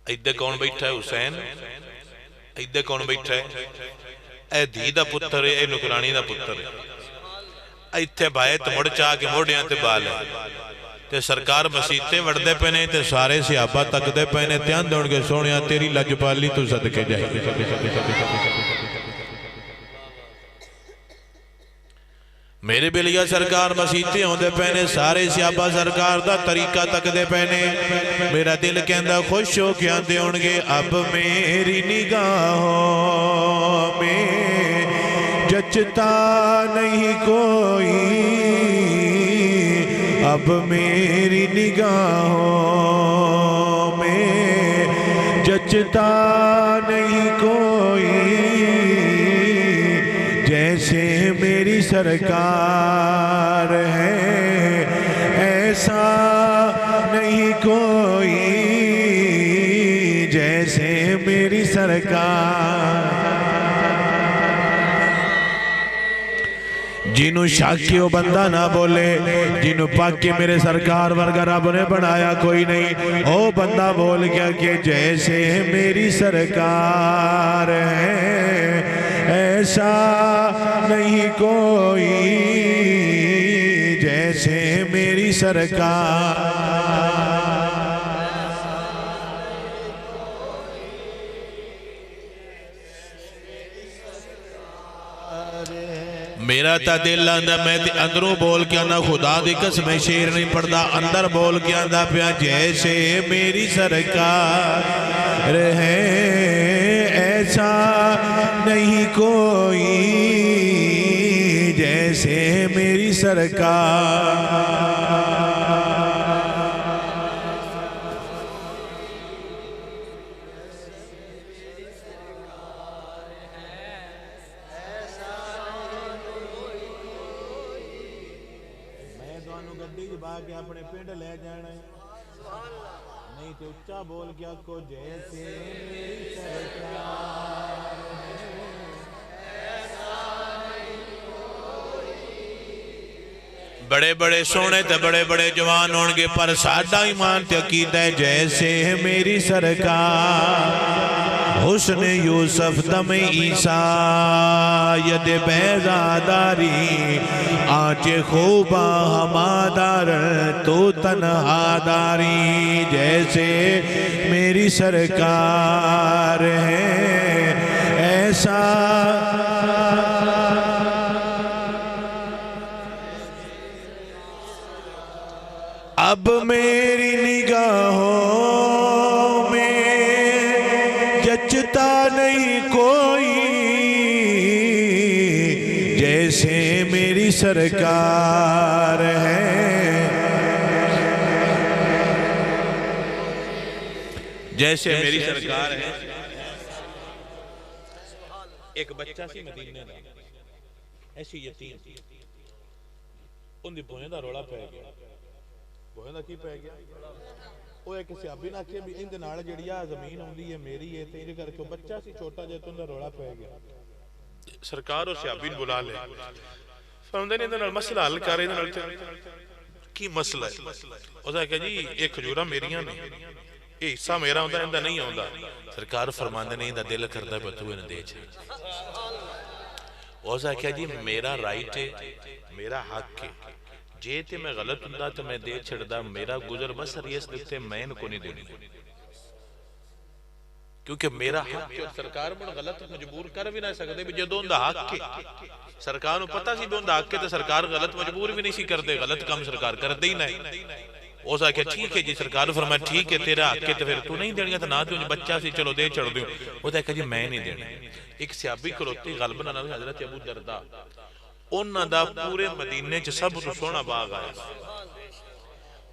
ایدے کون بیٹھا ہے حسین ایدے کون بیٹھا ہے اے دھی دا پتر ہے اے نکرانی دا پتر ہے ایتھے بھائے تو مڑ چاہ کے موڑیاں تے بال ہے تے سرکار مسیطے وڑدے پہنے تے سارے صحابہ تک دے پہنے تیان دوڑ کے سونیا تیری لجپالی تو صدقے جائے میرے بلیا سرکار مسیطے ہوں دے پہنے سارے صحابہ سرکار دا طریقہ تک دے پہنے میرا دل کہندہ خوش ہو کیا دے ہونگے اب میری نگاہوں میں جچتا نہیں کوئی اب میری نگاہوں میں جچتا نہیں کوئی سرکار ہے، ایسا نہیں کوئی جیسے میری سرکار۔ جنہوں شاکی و بندہ نہ بولے، جنہوں پاک کے میرے سرکار ورگا رب نے بنایا کوئی نہیں، او بندہ بول گیا کہ جیسے میری سرکار ہے، ایسا نہیں کوئی جیسے میری سرکار۔ میرا تا دل آندہ میں اندروں بول کے آندہ خدا دی قسم شیر نہیں پڑھدا، اندر بول کے آندہ پیا جیسے میری سرکار ہے، ایسا نہیں کوئی جیسے میری سرکار۔ اپنے پنڈ لے جانا ہے، نہیں تو اچھا بول گیا کو جیسے میری سرکار ہے۔ بڑے بڑے سونے تے بڑے بڑے جوان ہونگے پر ساڈا ایمان تے عقیدہ ہے جیسے میری سرکار۔ حسن یوسف دم عیسیٰ ید بیضاداری، آنچ خوبا ہمادار تو تنہا داری، جیسے میری سرکار ہے ایسا۔ اب میری نگاہوں میں جچتا نہیں کوئی جیسے میری سرکار ہے، جیسے میری سرکار ہے۔ ایک بچہ سی مدینے دا ایسی یتیم، ان دی بوئیں دا روڑا پہ گیا، بوئیں دا کی پہ گیا، وہ ایک صحابی نہ کہ ان دے نال جڑیا زمین ہوندی ہے میری ہے تے کر کے بچہ سی چھوٹا جے تو ان دا روڑا پہ گیا۔ سرکار اور صحابی بلا لے فرماندے نے ان دے نال مسئلہ حل کر رہے ہیں، کی مسئلہ ہے؟ وہ کہا جی ایک کھجورا میریاں نے، یہ حصہ میرا ہوندہ اندہ نہیں ہوندہ۔ سرکار فرماندے نے اندہ دل کردہ پہ تو انہیں دے چھے۔ وہ کہا جی میرا رائٹ ہے، میرا حق ہے، جے تے میں غلط ہوندہ تو میں دے چھڑ دا، میرا گزر بس ریس دیتے میں ان کو نہیں دینی، کیونکہ میرا حق ہے۔ سرکار میں غلط مجبور کر بھی نہ سکتے بھی جدوں دا حق ہے، سرکار کو پتہ سی بھی ان دا حق ہے تو سرکار غلط مجبور بھی نہیں سی کر دے، غلط کام سرکار کر دے ہی نہیں۔ وہ کہا ٹھیک ہے جی، سرکار فرمایا ٹھیک ہے تیرا حق ہے تو پھر تو نہیں دینگا تو نہ دوں، بچہ سی چلو دے چھڑ دوں۔ وہ کہا جی میں نہیں دینا۔ ایک صحابی کھلوتی غالباً نام حضرت ابو دردہ، انہاں دا پورے مدینے چ سب تو سونا باغ آیا،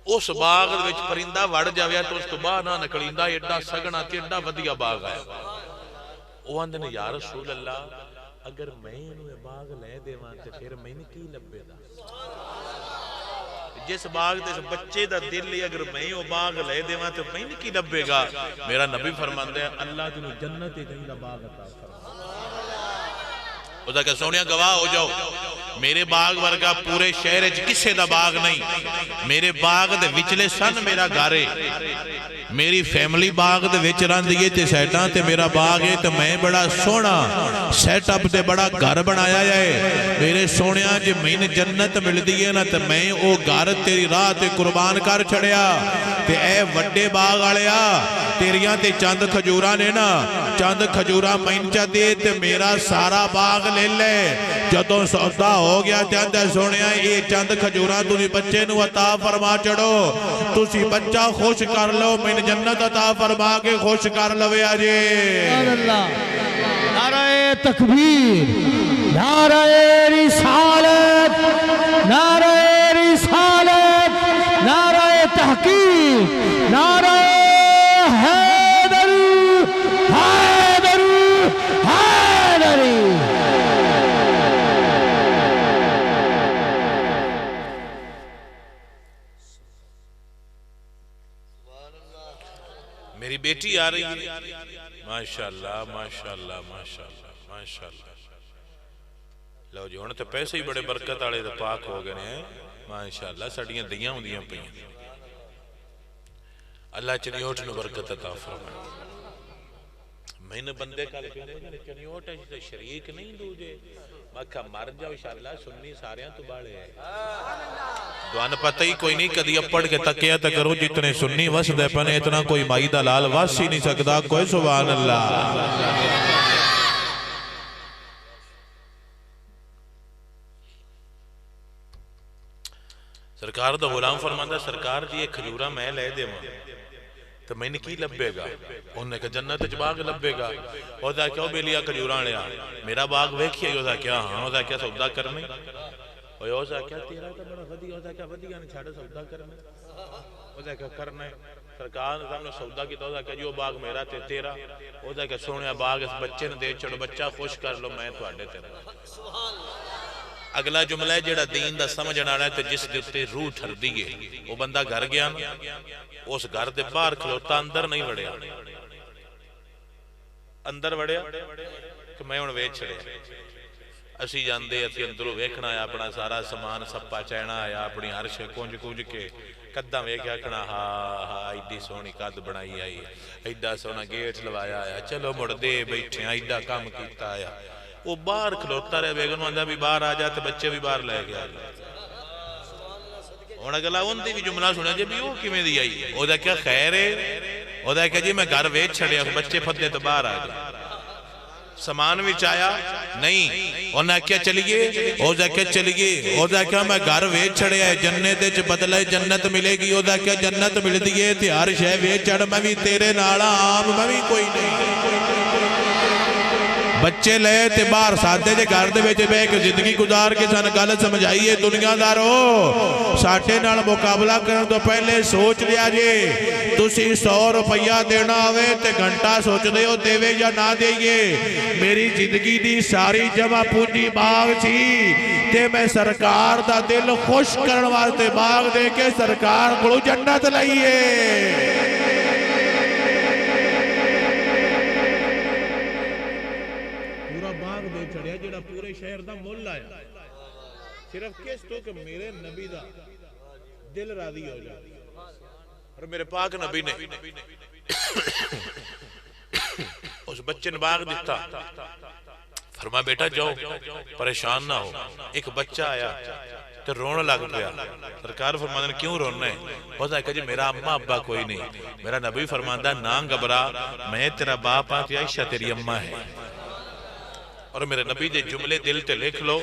اس باغ وچ پرندہ وڑ جاویا تو اس تو باہر نہ نکلیندا، ایڈا سگنا تے ایڈا ودیا باغ آیا۔ وہ آندے نے یا رسول اللہ اگر میں انہوں باغ لے دیواں تے پھر میں نے کی لبے دا، جس باغ دے بچے دا دل لے اگر میں وہ باغ لے دیواں تے میں نے کی لبے گا۔ میرا نبی فرماندے ہیں اللہ تنو جنت کہیں دا باغ عطا فرمائے۔ وہ کہ سونیا گواہ ہو جاؤ، میرے باغ ورگا پورے شہر کسے دا باغ نہیں، میرے باغ دے وچلے سن میرا گارے، میری فیملی باغ دے وچ رہن دیئے تے سیٹاں تے میرا باغ ہے تے میں بڑا سونا سیٹ اپ تے بڑا گھر بنایا ہے۔ میرے سونیا جے میں نے جنت مل دیئے نا تے میں او گھر تیری راہ تے قربان کر چھڑیا تے اے وڈے باغ آڑیا تیریاں تے چاند کھجورہ نے نا، چاند کھجورہ مینچہ دے تے میرا سارا باغ لے لے۔ جدوں سودا ہو گیا تے اندر سونیا یہ چاند کھجورہ تُنی بچے نو عطا فرما چڑھو، تُسی بچہ خوش کر لو، میں جنت عطا فرما کے خوش کر لوے آجے۔ نعرہ تکبیر، نعرہ رسالت، نعرہ رسالت، نعرہ تحقیق، نعرہ حیدر حیدر حیدری۔ میری بیٹی آ رہی ہے، ماشاءاللہ ماشاءاللہ ماشاءاللہ ماشاءاللہ. لو جی ہن تے پیسے ہی بڑے برکت والے تے پاک ہو گئے ہیں ماشاءاللہ. ساڈیاں دیاں ہوندیاں پئیاں. اللہ چنیوٹ نو برکت عطا فرمائے. میں نے بندے کل چنیوٹ ہے شریک نہیں دوجے میں کہا مر جاؤ انشاءاللہ سنی ساریاں تو بالے ہیں. دوان پتہ ہی کوئی نہیں کدی اپڑ کے تکیا تا کرو جتنے سنی وس دے پنے اتنا کوئی مائی دلال وس ہی نہیں سکتا. کوئی سبحان اللہ. سرکار دا غلام فرماندہ سرکار جی ایک کھجورا میں لے دے ماں تو میں نے کی لبے گا. انہوں نے کہا جنت باغ لبے گا. او دا کیا بیلیا کھجورا لیا میرا باغ ویکھیا. او دا کیا ہاں. او دا کیا سودا کرنے. او دا کیا تیرا تا بڑا ودی. او دا کیا ودی آنے چھاڑا سودا کرنے. او دا کیا کرنے. سرکار نے سامنے سودا کی. تو دا کیا جو باغ میرا تے تیرا. او دا کیا سونیا باغ اس بچے نے دے چھڑو بچہ خوش کر لو میں تو آڈے تیرا. اگلا جملہ ہے جیڑا دین دا سمجھنا رہا ہے تے جس دیتے روح ٹھر دیئے وہ بندہ گھر گیا اس گھر دے باہر کھلوتا اندر نہیں وڑیا. اندر وڑیا کہ میں ان ویچ چھڑے اسی جاندے اسی اندروں ویکھنا آیا اپنا سارا سامان سپا چینا آیا اپنی عرش کونج کونج کے قدہ ویکھیا آکھنا ہاں ایڈی سونی قد بنائی آئی ایڈا سونا گیٹ لوایا آیا چلو مڑ دے بیٹھے ایڈا کام کیتا آیا. وہ باہر کھلوتا رہے بیگن وانجا بھی باہر آ جاتے بچے بھی باہر لے گیا. ہونا گلا ان دی بھی جملہ سنے جی بھی وہ کیویں دی آئی. او دا کیا خیر ہے. او دا کیا جی میں گھر ویچ چھڑیا بچے پھدے تو باہر آ گیا. سامان وچ آیا نہیں. انہاں کیا چلیے. او دا کیا چلیے. او دا کیا میں گھر ویچ چھڑیا ہے جنت وچ بدلے جنت ملے گی. او دا کیا جنت مل دیئے تے ہر شے ویچ چھڑ میں بھی تیرے نالا عام میں بھی کوئی نہیں. بچے لے تے باہر ساتھے جے گھر دے بیچے بے کہ زندگی گزار کے سن گل سمجھائیے. دنیا دارو ساٹھے نال مقابلہ کرن تو پہلے سوچ لیا جے تسی 100 روپیہ دینا ہوئے تے گھنٹہ سوچ دے ہو دے یا نہ دئیے. میری زندگی دی ساری جمع پونجی باغ سی تے میں سرکار دا دل خوش کرن واسطے باغ دے کے سرکار کو جنت لئیے. پورے شہر دا مول آیا صرف کس تو کہ میرے نبی دا دل راضی ہو جائے. اور میرے پاک نبی نے اس بچے نے باغ دیتا فرما بیٹا جاؤ پریشان نہ ہو. ایک بچہ آیا تو رونا لگ پیا. سرکار فرماندہ نے کیوں رونا ہے. وہ کہا جی میرا اماں ابا کوئی نہیں. میرا نبی فرماندہ نہ گھبرا میں تیرا باپ ہاں تے عائشہ تیری اماں ہے. اور میرے نبی دے جملے دل تے لکھ لو.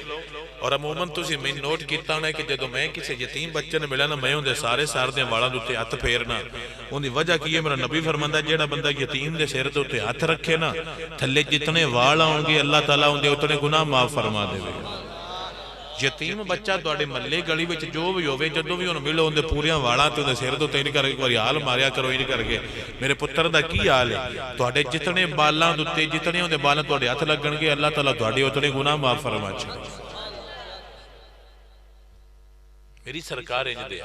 اور عموماً تسی میں نوٹ کیتا ہونا ہے کہ جدو میں کسی یتیم بچے نے ملا نا میں ہوں دے سارے دے والا دوتے ہاتھ پھیرنا. ان دی وجہ کی ہے میرا نبی فرماندہ جیڑا بندہ یتیم دے سیر دوتے ہاتھ رکھے نا تھلے جتنے والا ہوں گے اللہ تعالیٰ ہوں دے اتنے گناہ معاف فرما دے گے. یتیم بچہ توڑے ملے گلی وچ جو بھی ہوئے جدو بھی انہوں ملو اندے پوریاں والا تے اندے سیر دوتے نہیں کر کے کوئی حال ماریا کرو ہی نہیں کر کے میرے پتر دا کی حال ہے. توڑے جتنے بالاں دوتے جتنے اندے بالاں توڑے ہاتھ لگن گے اللہ تعالیٰ توڑے اتنے گناہ معاف فرما چھے. میری سرکار انج دے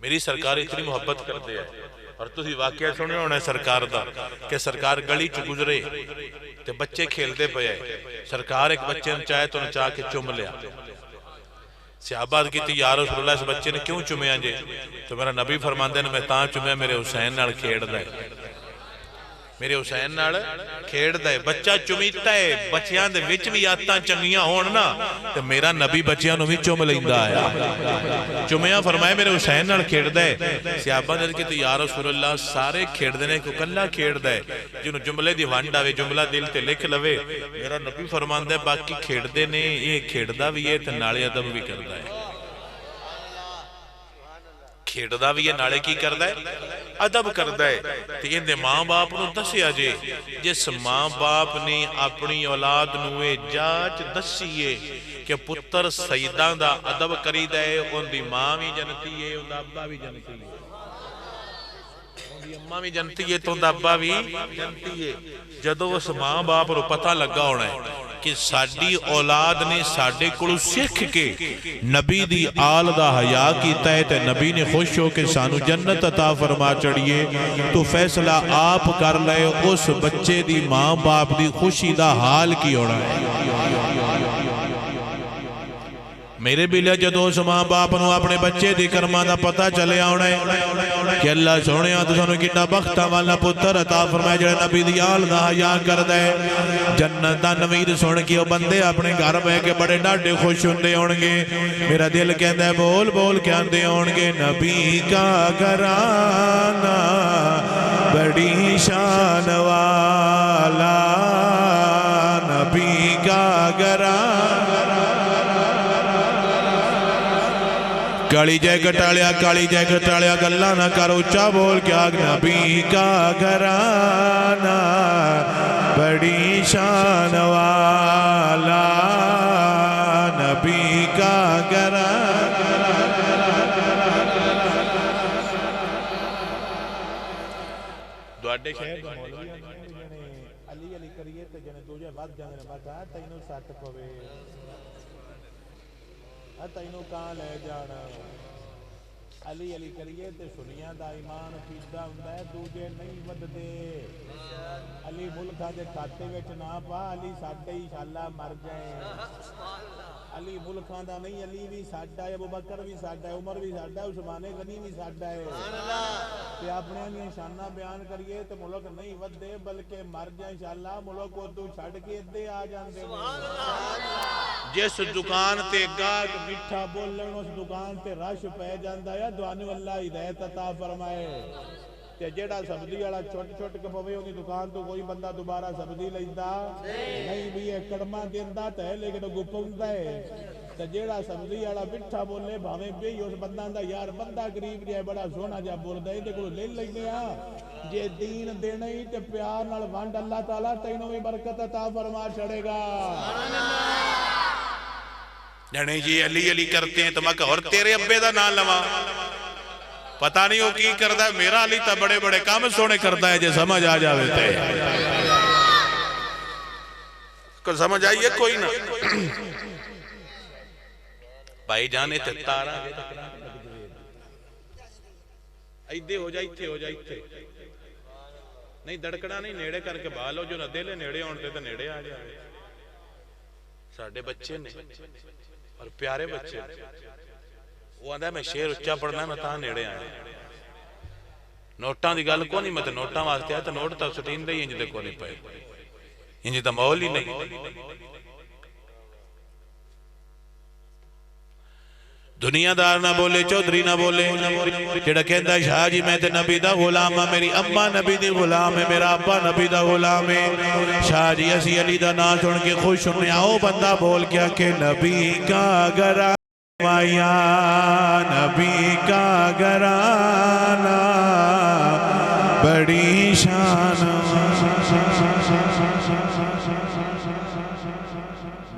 میری سرکار اتنی محبت کر دے. اور تسی واقعہ سنے ہونا ہے سرکار دا کہ سرکار گلی چ گزرے تے بچے کھیل دے پئے. سرکار ایک بچے نے چاہے تو نے چاہ کے چم لیا. صحابہ کی تھی یا رسول اللہ اس بچے نے کیوں چمیا جے. تو میرا نبی فرماندے نے میں تاں چمیا میرے حسین نال کھیڑ دے. میرے حسین نال کھیڑ دے. بچہ چمیتا ہے بچیاں دے وچ بھی آتاں چنگیاں ہون نا تو میرا نبی بچیاں نو بھی چم لیندا آیا. چمیا فرمایا میرے حسین نال کھیڑ دے. صحابہ نے کہتے یا رسول اللہ سارے کھیڑ دینے کو کلا کھیڑ دے جنہوں جملے دی وانڈ آوے جملہ دل تے لکھ لوے. میرا نبی فرماندے باقی کھیڑ دے نے یہ کھیڑ دا بھی ہے تے نالے ادب بھی کر دا ہے. کھیڑ دا بھی ہے نالے کی کر دا ہے ادب کر دا ہے. تے اندے ماں باپ نو دسیا جے جس ماں باپ نے اپنی اولاد نوے جاچ دسیے کہ پتر سیدان دا ادب کری دے ان دی ماں بھی جنتی ہے ان دا ابا بھی جنتی ہے. ان دی اماں بھی جنتی ہے تو ان دا ابا بھی جنتی ہے. جدو اس ماں باپ رو پتہ لگا ہونا ہے کہ ساڈی اولاد نے ساڈے کولوں سکھ کے نبی دی آل دا حیا کیتا ہے تے نبی نے خوش ہو کے سانو جنت عطا فرما چڑھیے، تو فیصلہ آپ کر لے اس بچے دی ماں باپ دی خوشی دا حال کی ہونا ہے۔ میرے بلے جدو اس ماں باپ نو اپنے بچے دی کرما دا پتہ چلے آنا ہے کہ اللہ سونے تو سانو کتنا بختہ والا پتر عطا فرمائے جڑے نبی دی آل دا حیا کر دے۔ جنت دا نوید سن کے وہ بندے اپنے گھر بہ کے بڑے ڈاڈے خوش ہوندے ہونگے۔ میرا دل کہندا ہے بول بول کے آندے ہونگے، نبی کا گھرانہ بڑی شان والا، نبی کا گھرانہ۔ کالی جے کٹالیا گلہ نہ کر اچھا بول کے آگ، نبی کا گھرانہ بڑی شان والا، نبی کا گھرانہ۔ دوڑے شہر دا مولوی علی علی کریے تے جنے دوجے بات جانے بتا تینوں سٹ پوے، تینوں کہاں لے جانا، علی علی کریے تے سنیاں دا ایمان پیدا ہوندا ہے، دوجے نہیں وددے۔ علی ملکاں دے کھاتے وچ نہ پا، علی ساڈے انشاءاللہ مر جائیں۔ علی ملکاں دا نہیں، علی بھی ساڈا ہے، ابوبکر بھی ساڈا ہے، عمر بھی ساڈا ہے، عثمان غنی بھی ساڈا ہے۔ تے اپنے دی شاناں بیان کریے تے ملک نہیں ودے بلکہ مر جائیں انشاءاللہ، ملک ادو چھڈ کے ادے آ جاندے نے۔ جس دکان تے گاہک میٹھا بولن اس دکان تے رش پہ جاندا ہے، دوانو اللہ ہدایت عطا فرمائے۔ تے جیڑا سبزی والا چھٹ کے پوے اونی دکان تو کوئی بندہ دوبارہ سبزی لیندا نہیں، بھی یہ کڑما دیندا تے لیکن گپوندا ہے۔ تے جیڑا سبزی والا میٹھا بولے بھاویں بھی اس بندہ دا یار بندہ غریب جے بڑا سونا جا بولدا ہے تے کول لے لیندے ہاں۔ جے دین دینا ہی تے پیار نال ونڈ اللہ تعالیٰ تینوں بھی برکت عطا فرما چھڑے گا۔ جانے جی علی علی کرتے ہیں تو میں کہا اور تیرے ابے دا نام لوا، پتہ نہیں ہو کی کردہ ہے، میرا علی تا بڑے بڑے کام سونے کردہ ہے جے سمجھ آ جاوے تے کل سمجھ آئیے کوئی نہ بھائی جانے تے تارا ایدے ہو جائے تھے نہیں دڑکڑا نہیں نیڑے کر کے بھالو جو نہ دلے نیڑے ہونتے تو نیڑے آ جائے۔ ساڑھے بچے نے اور پیارے بچے وہ آندھا ہے میں شیر اچھا پڑھنا ہے میں تاں نیڑے آئے نوٹاں دی گل کو نہیں میں تے نوٹاں واسطے آئے تو نوٹ تا سٹین دے انج دے کو نہیں پائے انج تا ماحول ہی نہیں۔ دنیا دار نہ بولے چودھری نہ بولے جڑا کہندا شاہ جی میں تے نبی دا غلام ہاں، میری اماں نبی دی غلام ہے، میرا ابا نبی دا غلام ہے۔ شاہ جی اسی علی دا نام سن کے خوش ہونے آؤ بندہ بول کیا کہ نبی کا گھرانہ مایا، نبی کا گھرانہ بڑی شان۔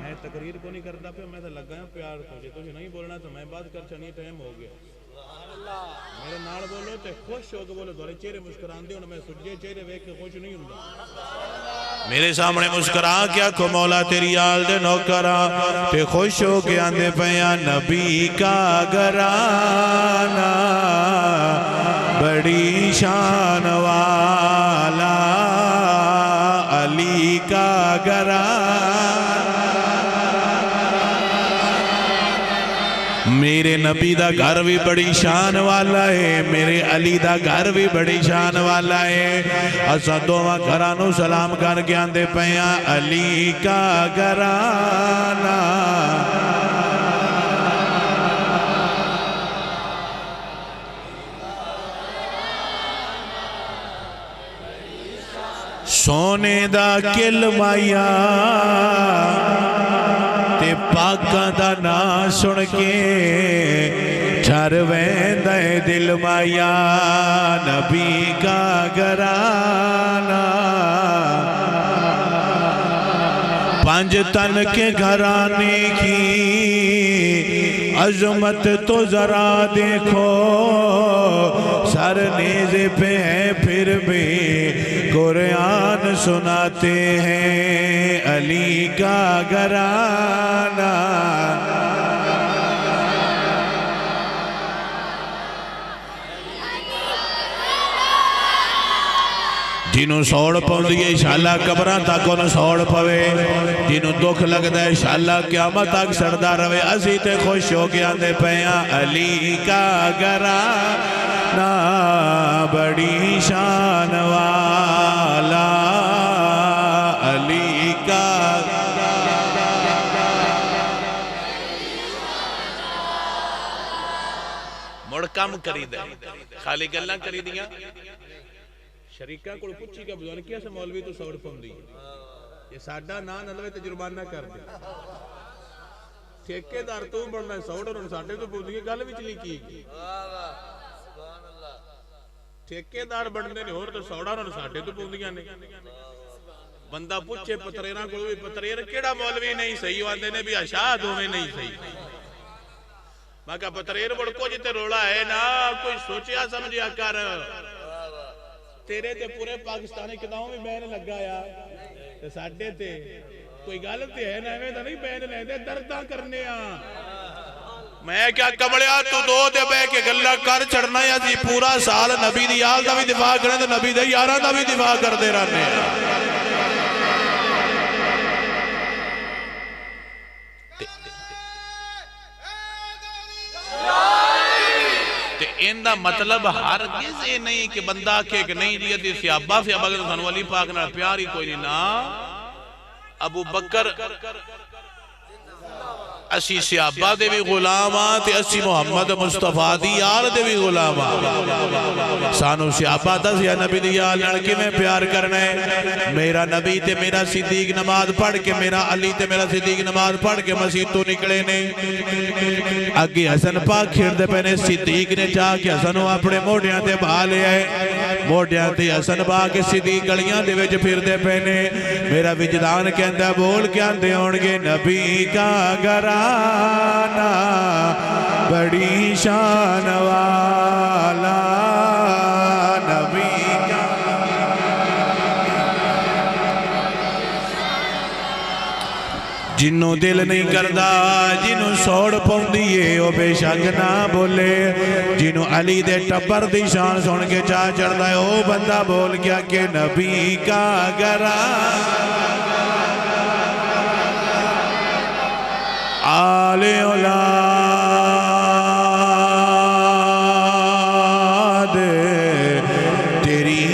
میں تقریر کو نہیں کرتا پہ میں تو لگا ہوں پیار کو جی تجھے نہیں بولنا تو میں بات کر چنی ٹائم ہو گیا میرے نال بولو تے خوش ہو کے بولو دورے چہرے مسکران دے میں سجے چہرے ویک کے خوش نہیں ہوں میرے سامنے مسکران کیا کو مولا تیری آل دے نوکران تے خوش ہو کے آندے پیا نبی کا گھرانہ بڑی شان والا علی کا گھرانہ میرے نبی دا گھر بھی بڑی شان والا ہے میرے علی دا گھر بھی بڑی شان والا ہے اسا دوواں گھرانوں سلام کر کے آندے پیاں علی کا گھرانہ سونے دا کل مایا تے پاکاں دا نا سن کے ٹھر ویندہ دل مایا نبی کا گھرانہ پانچ تن کے گھرانے کی عظمت تو ذرا دیکھو سر نیزے پہ ہے پھر بھی قرآن سناتے ہیں علی کا گھرانہ جنہوں سوڑ پوندی ہے انشاءاللہ قبران تک انہوں سوڑ پوے جنہوں دکھ لگتا ہے انشاءاللہ قیامت تک سردہ روے اسی تے خوش ہو کے آندے پیاں علی کا گھرانہ بڑی شان والا علی کا مڑ کم کری دے خالی گلہ کری دیا شریکہ کو پوچھی کہ بزرگ کیا سے مولوی تو سوڑ پوندی یہ ساڑھا نا نلوے تجربانہ کر دے ٹھیکے دار تو بڑھنا ہے سوڑ اور ساڑھے تو پوندی ہے گل بھی چلی کی ٹھیکے دار بڑھنے نے اور تو سوڑا اور ساڑھے تو پوندیاں نے بندہ پوچھے پتریرہ کو بھی پتریر کیڑا مولوی نہیں صحیح واندے نے بھی اشاہد ہوئے نہیں صحیح میں کہا پتریر بڑھ کو جتے روڑا ہے نا کوئی سوچیا سمجھیا کر تیرے تے پورے پاکستانی کتاؤں میں بہن لگا یا تے ساڑھے تے کوئی غلط ہے نا ہمیں تو نہیں بہن لے دے دردہ کرنے آن میں کیا کمڑیا تو دو دے بے کے گلہ کر چڑھنا یا جی پورا سال نبی دی آل دا بھی دفاع کرنے تو نبی دی یاران دا بھی دفاع کر دے رہنے ان دا مطلب ہرگز یہ نہیں کہ بندہ کہ نہیں لیا دی سیابہ سیابہ کے تو سنو علی پاک نہ پیاری کوئی نہیں نا ابو بکر اسی سیابہ دے بھی غلامات اسی محمد مصطفیٰ دی یار دے بھی غلامات سانو سیابہ دس یا نبی دی یار لڑکی میں پیار کرنے میرا نبی تے میرا صدیق نماز پڑھ کے میرا علی تے میرا صدیق نماز پڑھ کے مسجد تو نکلے نے اگی حسن پاک کھیر دے پہنے صدیق نے چاہ کے حسنو اپنے موڑیاں تے بھا لے آئے موڑیاں تے حسن با کے صدیق گلیاں دے ویچ پھر دے پہنے میرا وجدان کہندہ بول کیا دے ہونگے نبی کا گھرانہ بڑی شان والا نبی کا جنوں دل نہیں کردہ جنوں سوڑ پوندیے او بے شک نہ بولے جنوں علی دے ٹبر دی شان سن کے چاہ چڑھتا ہے او بندہ بول گیا کہ نبی کا گھرانہ آل اولاد تیری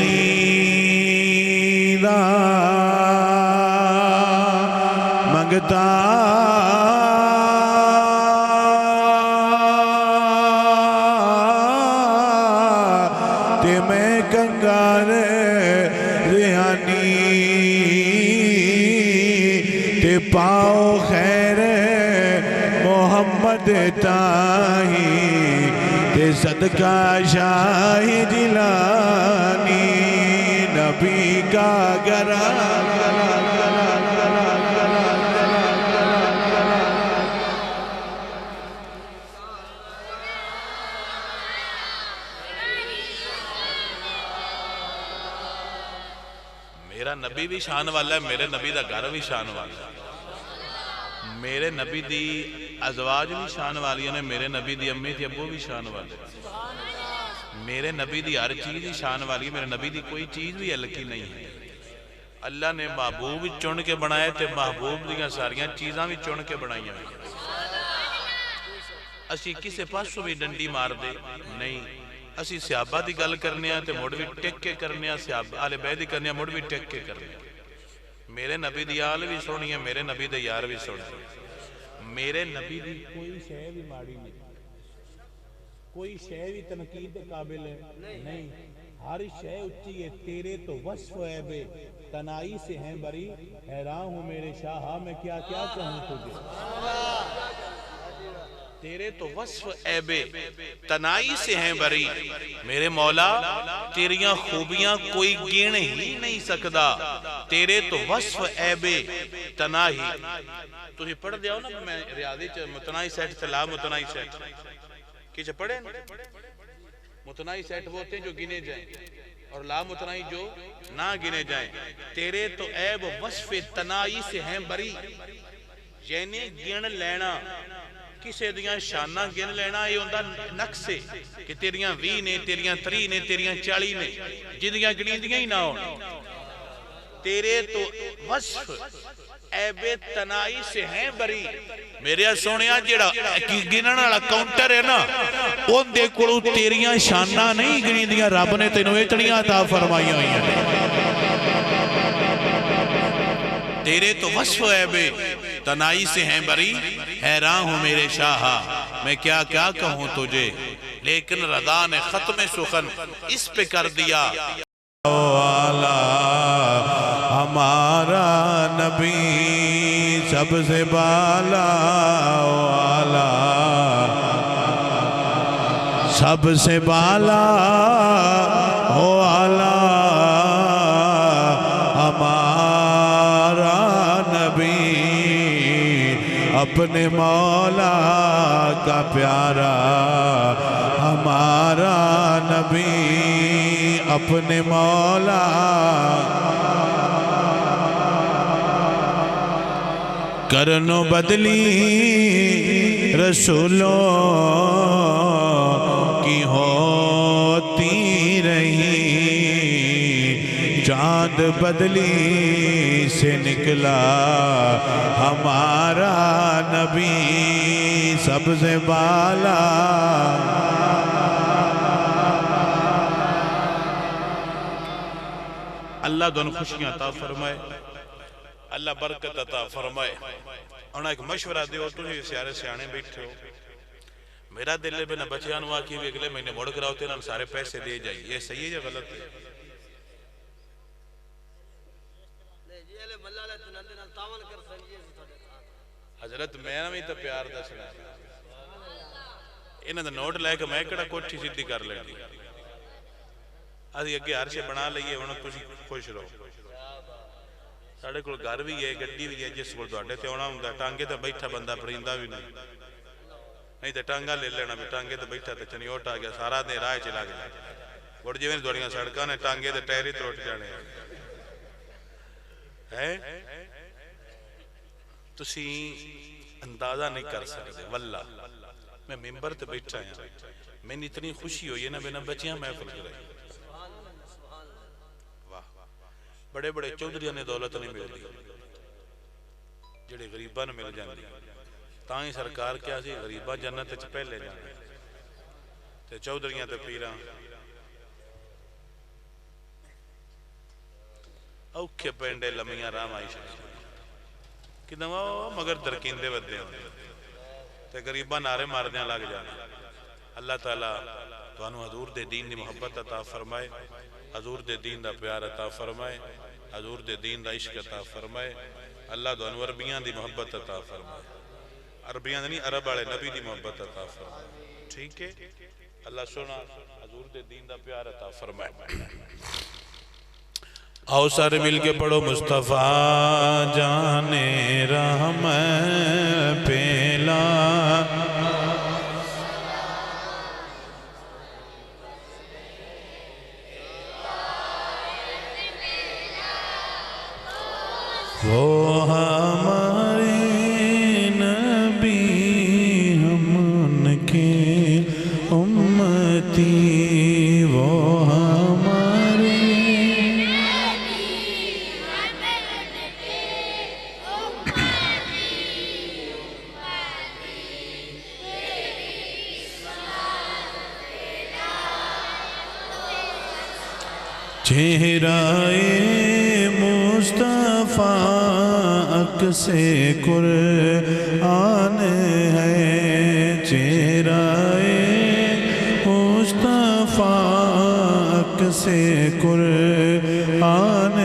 دا منگتا تے میں کنگار ریحانی تے پاؤ خیر محمد تاہی تے صدقہ شاہ جلانی نبی کا گھرانہ میرا نبی بھی شان والا ہے میرے نبی دا گھر بھی شان والا ہے میرے نبی دی ازواج بھی شان والی ہیں میرے نبی دی امی تھی ابو بھی شان والے میرے نبی دی ہر چیز ہی شان والی ہے میرے نبی دی کوئی چیز بھی ہلکی نہیں ہے اللہ نے محبوب بھی چن کے بنائے تھے محبوب دیاں ساریاں چیزاں بھی چن کے بنائی ہیں اسی کسے پاسو بھی ڈنڈی مار دے نہیں اسی صحابہ دی گل کرنے ہیں تے مڑ بھی ٹک کے کرنے ہیں صحابہ آل بیت دی کرنے ہیں مڑ بھی ٹک کے کرنے ہیں میرے نبی دی آل بھی سونی ہے میرے نبی دی یار بھی سونی ہے میرے نبی دی کوئی شے بھی ماڑی نہیں کوئی شے بھی تنقید کے قابل ہے نہیں ہر شے اچھی ہے تیرے تو وصف ہے بے تنائی سے ہیں بری حیران ہوں میرے شاہاں میں کیا کیا کہوں تجھے تیرے تو وصف عیبے تنائی سے ہیں بری میرے مولا تیریاں خوبیاں کوئی گین ہی نہیں سکدا تیرے تو وصف عیبے تناہی تو ہی پڑھ دیا ہو نا میں ریاضی متناہی سیٹ سے لا متناہی سیٹ کیچے پڑھیں متناہی سیٹ وہ ہوتے ہیں جو گنے جائیں اور لا متناہی جو نہ گنے جائیں تیرے تو عیب وصف تناہی سے ہیں بری یعنی گن لینا کسے دیاں شانہ گن لینا یہ ہوندہ نقص ہے کہ تیریاں 20 نے تیریاں 30 نے تیریاں 40 نے جنیاں گنی دیاں ہی نہ ہونا تیرے تو وصف عیب تنائی سے ہیں بری میرے سونیا جیڑا گنن والا کاؤنٹر ہے نا ان دے کولوں تیریاں شاناں نہیں گنی دیاں رب نے تینوں اتنیاں عطا فرمائی ہوئی ہیں تیرے تو وصف عیب تنائی سے ہیں بری حیران ہوں میرے شاہا میں کیا کیا کہوں تجھے لیکن رضا نے ختم سخن اس پہ کر دیا ہمارا نبی سب سے بالا والا سب سے بالا والا ہمارا نبی اپنے مولا کا پیارا ہمارا نبی اپنے مولا کرنو بدلی رسولوں کی ہوتی رہی چاند بدلی سے نکلا ہمارا نبی سب سے بالا اللہ دون خوشیاں عطا فرمائے اللہ برکت عطا فرمائے انہاں ایک مشورہ دیو تجھے سیارے سیانے بیٹھے ہو میرا دل ہے بنا بچیاں نوا کی بھی اگلے مہینے موڑ کر ہوتے ہیں ہم سارے پیسے دے جائیں یہ صحیح ہے یا غلط ہے حضرت میں بھی تو پیار دسنا انہاں دا نوٹ لے کے میں کڑا کوٹھی سیدھی کر لیں دی آدھی اگے ہر سے بنا لئیے انہوں تجھے خوش رہو ساڑھے کل گھر بھی ہے گڈی بھی ہے جس کو دوڑے تھے ہونا ہوں ٹانگے تو بیٹھا بندہ پرندہ بھی نہیں تو ٹانگا لے لینا بھی ٹانگے تو بیٹھا تو چنی اوٹ آگیا سارا دے رائے چلا گیا بڑھ جیویں دوڑیاں سڑکاں نے ٹانگے تو ٹیری تروٹ جانے ہیں تسی اندازہ نہیں کر سکتے واللہ میں ممبر تے بیٹھا ہیں میں نے اتنی خوشی ہوئی ہے نا بنا بچیاں محفل کرے بڑے بڑے چودھریاں نے دولت نہیں مل دی جڑے غریباں نے مل جاندی تاں ہی سرکار کیا سی غریباں جنت وچ پہلے جانے تے چودھریاں تے پیراں اوکھے پینڈے لمیاں رام آئی شکل کہ دماؤ مگر درکیندے ودے ہونے تے غریباں نعرے ماردیاں لگ جانے اللہ تعالیٰ توانو حضور دے دین دی محبت عطا فرمائے حضور دے دین دا پیار عطا فرمائے حضور دے دین دا عشق عطا فرمائے اللہ دوانو عربیاں دی محبت عطا فرمائے عربیاں نہیں عرب والے نبی دی محبت عطا فرمائے ٹھیک ہے اللہ سونا حضور دے دین دا پیار عطا فرمائے آؤ سارے مل کے پڑھو مصطفیٰ جانے رحم پیلا وہ ہمارے نبی ہم ان کے امتی وہ ہمارے چہرہ مصطفیٰ عکس قرآن ہے چہرہ مصطفیٰ عکس قرآن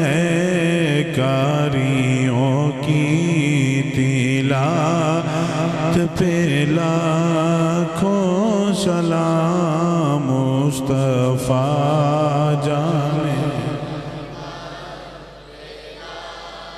ہے کاریوں کی تلاوت پہ لاکھوں سلام مصطفیٰ جان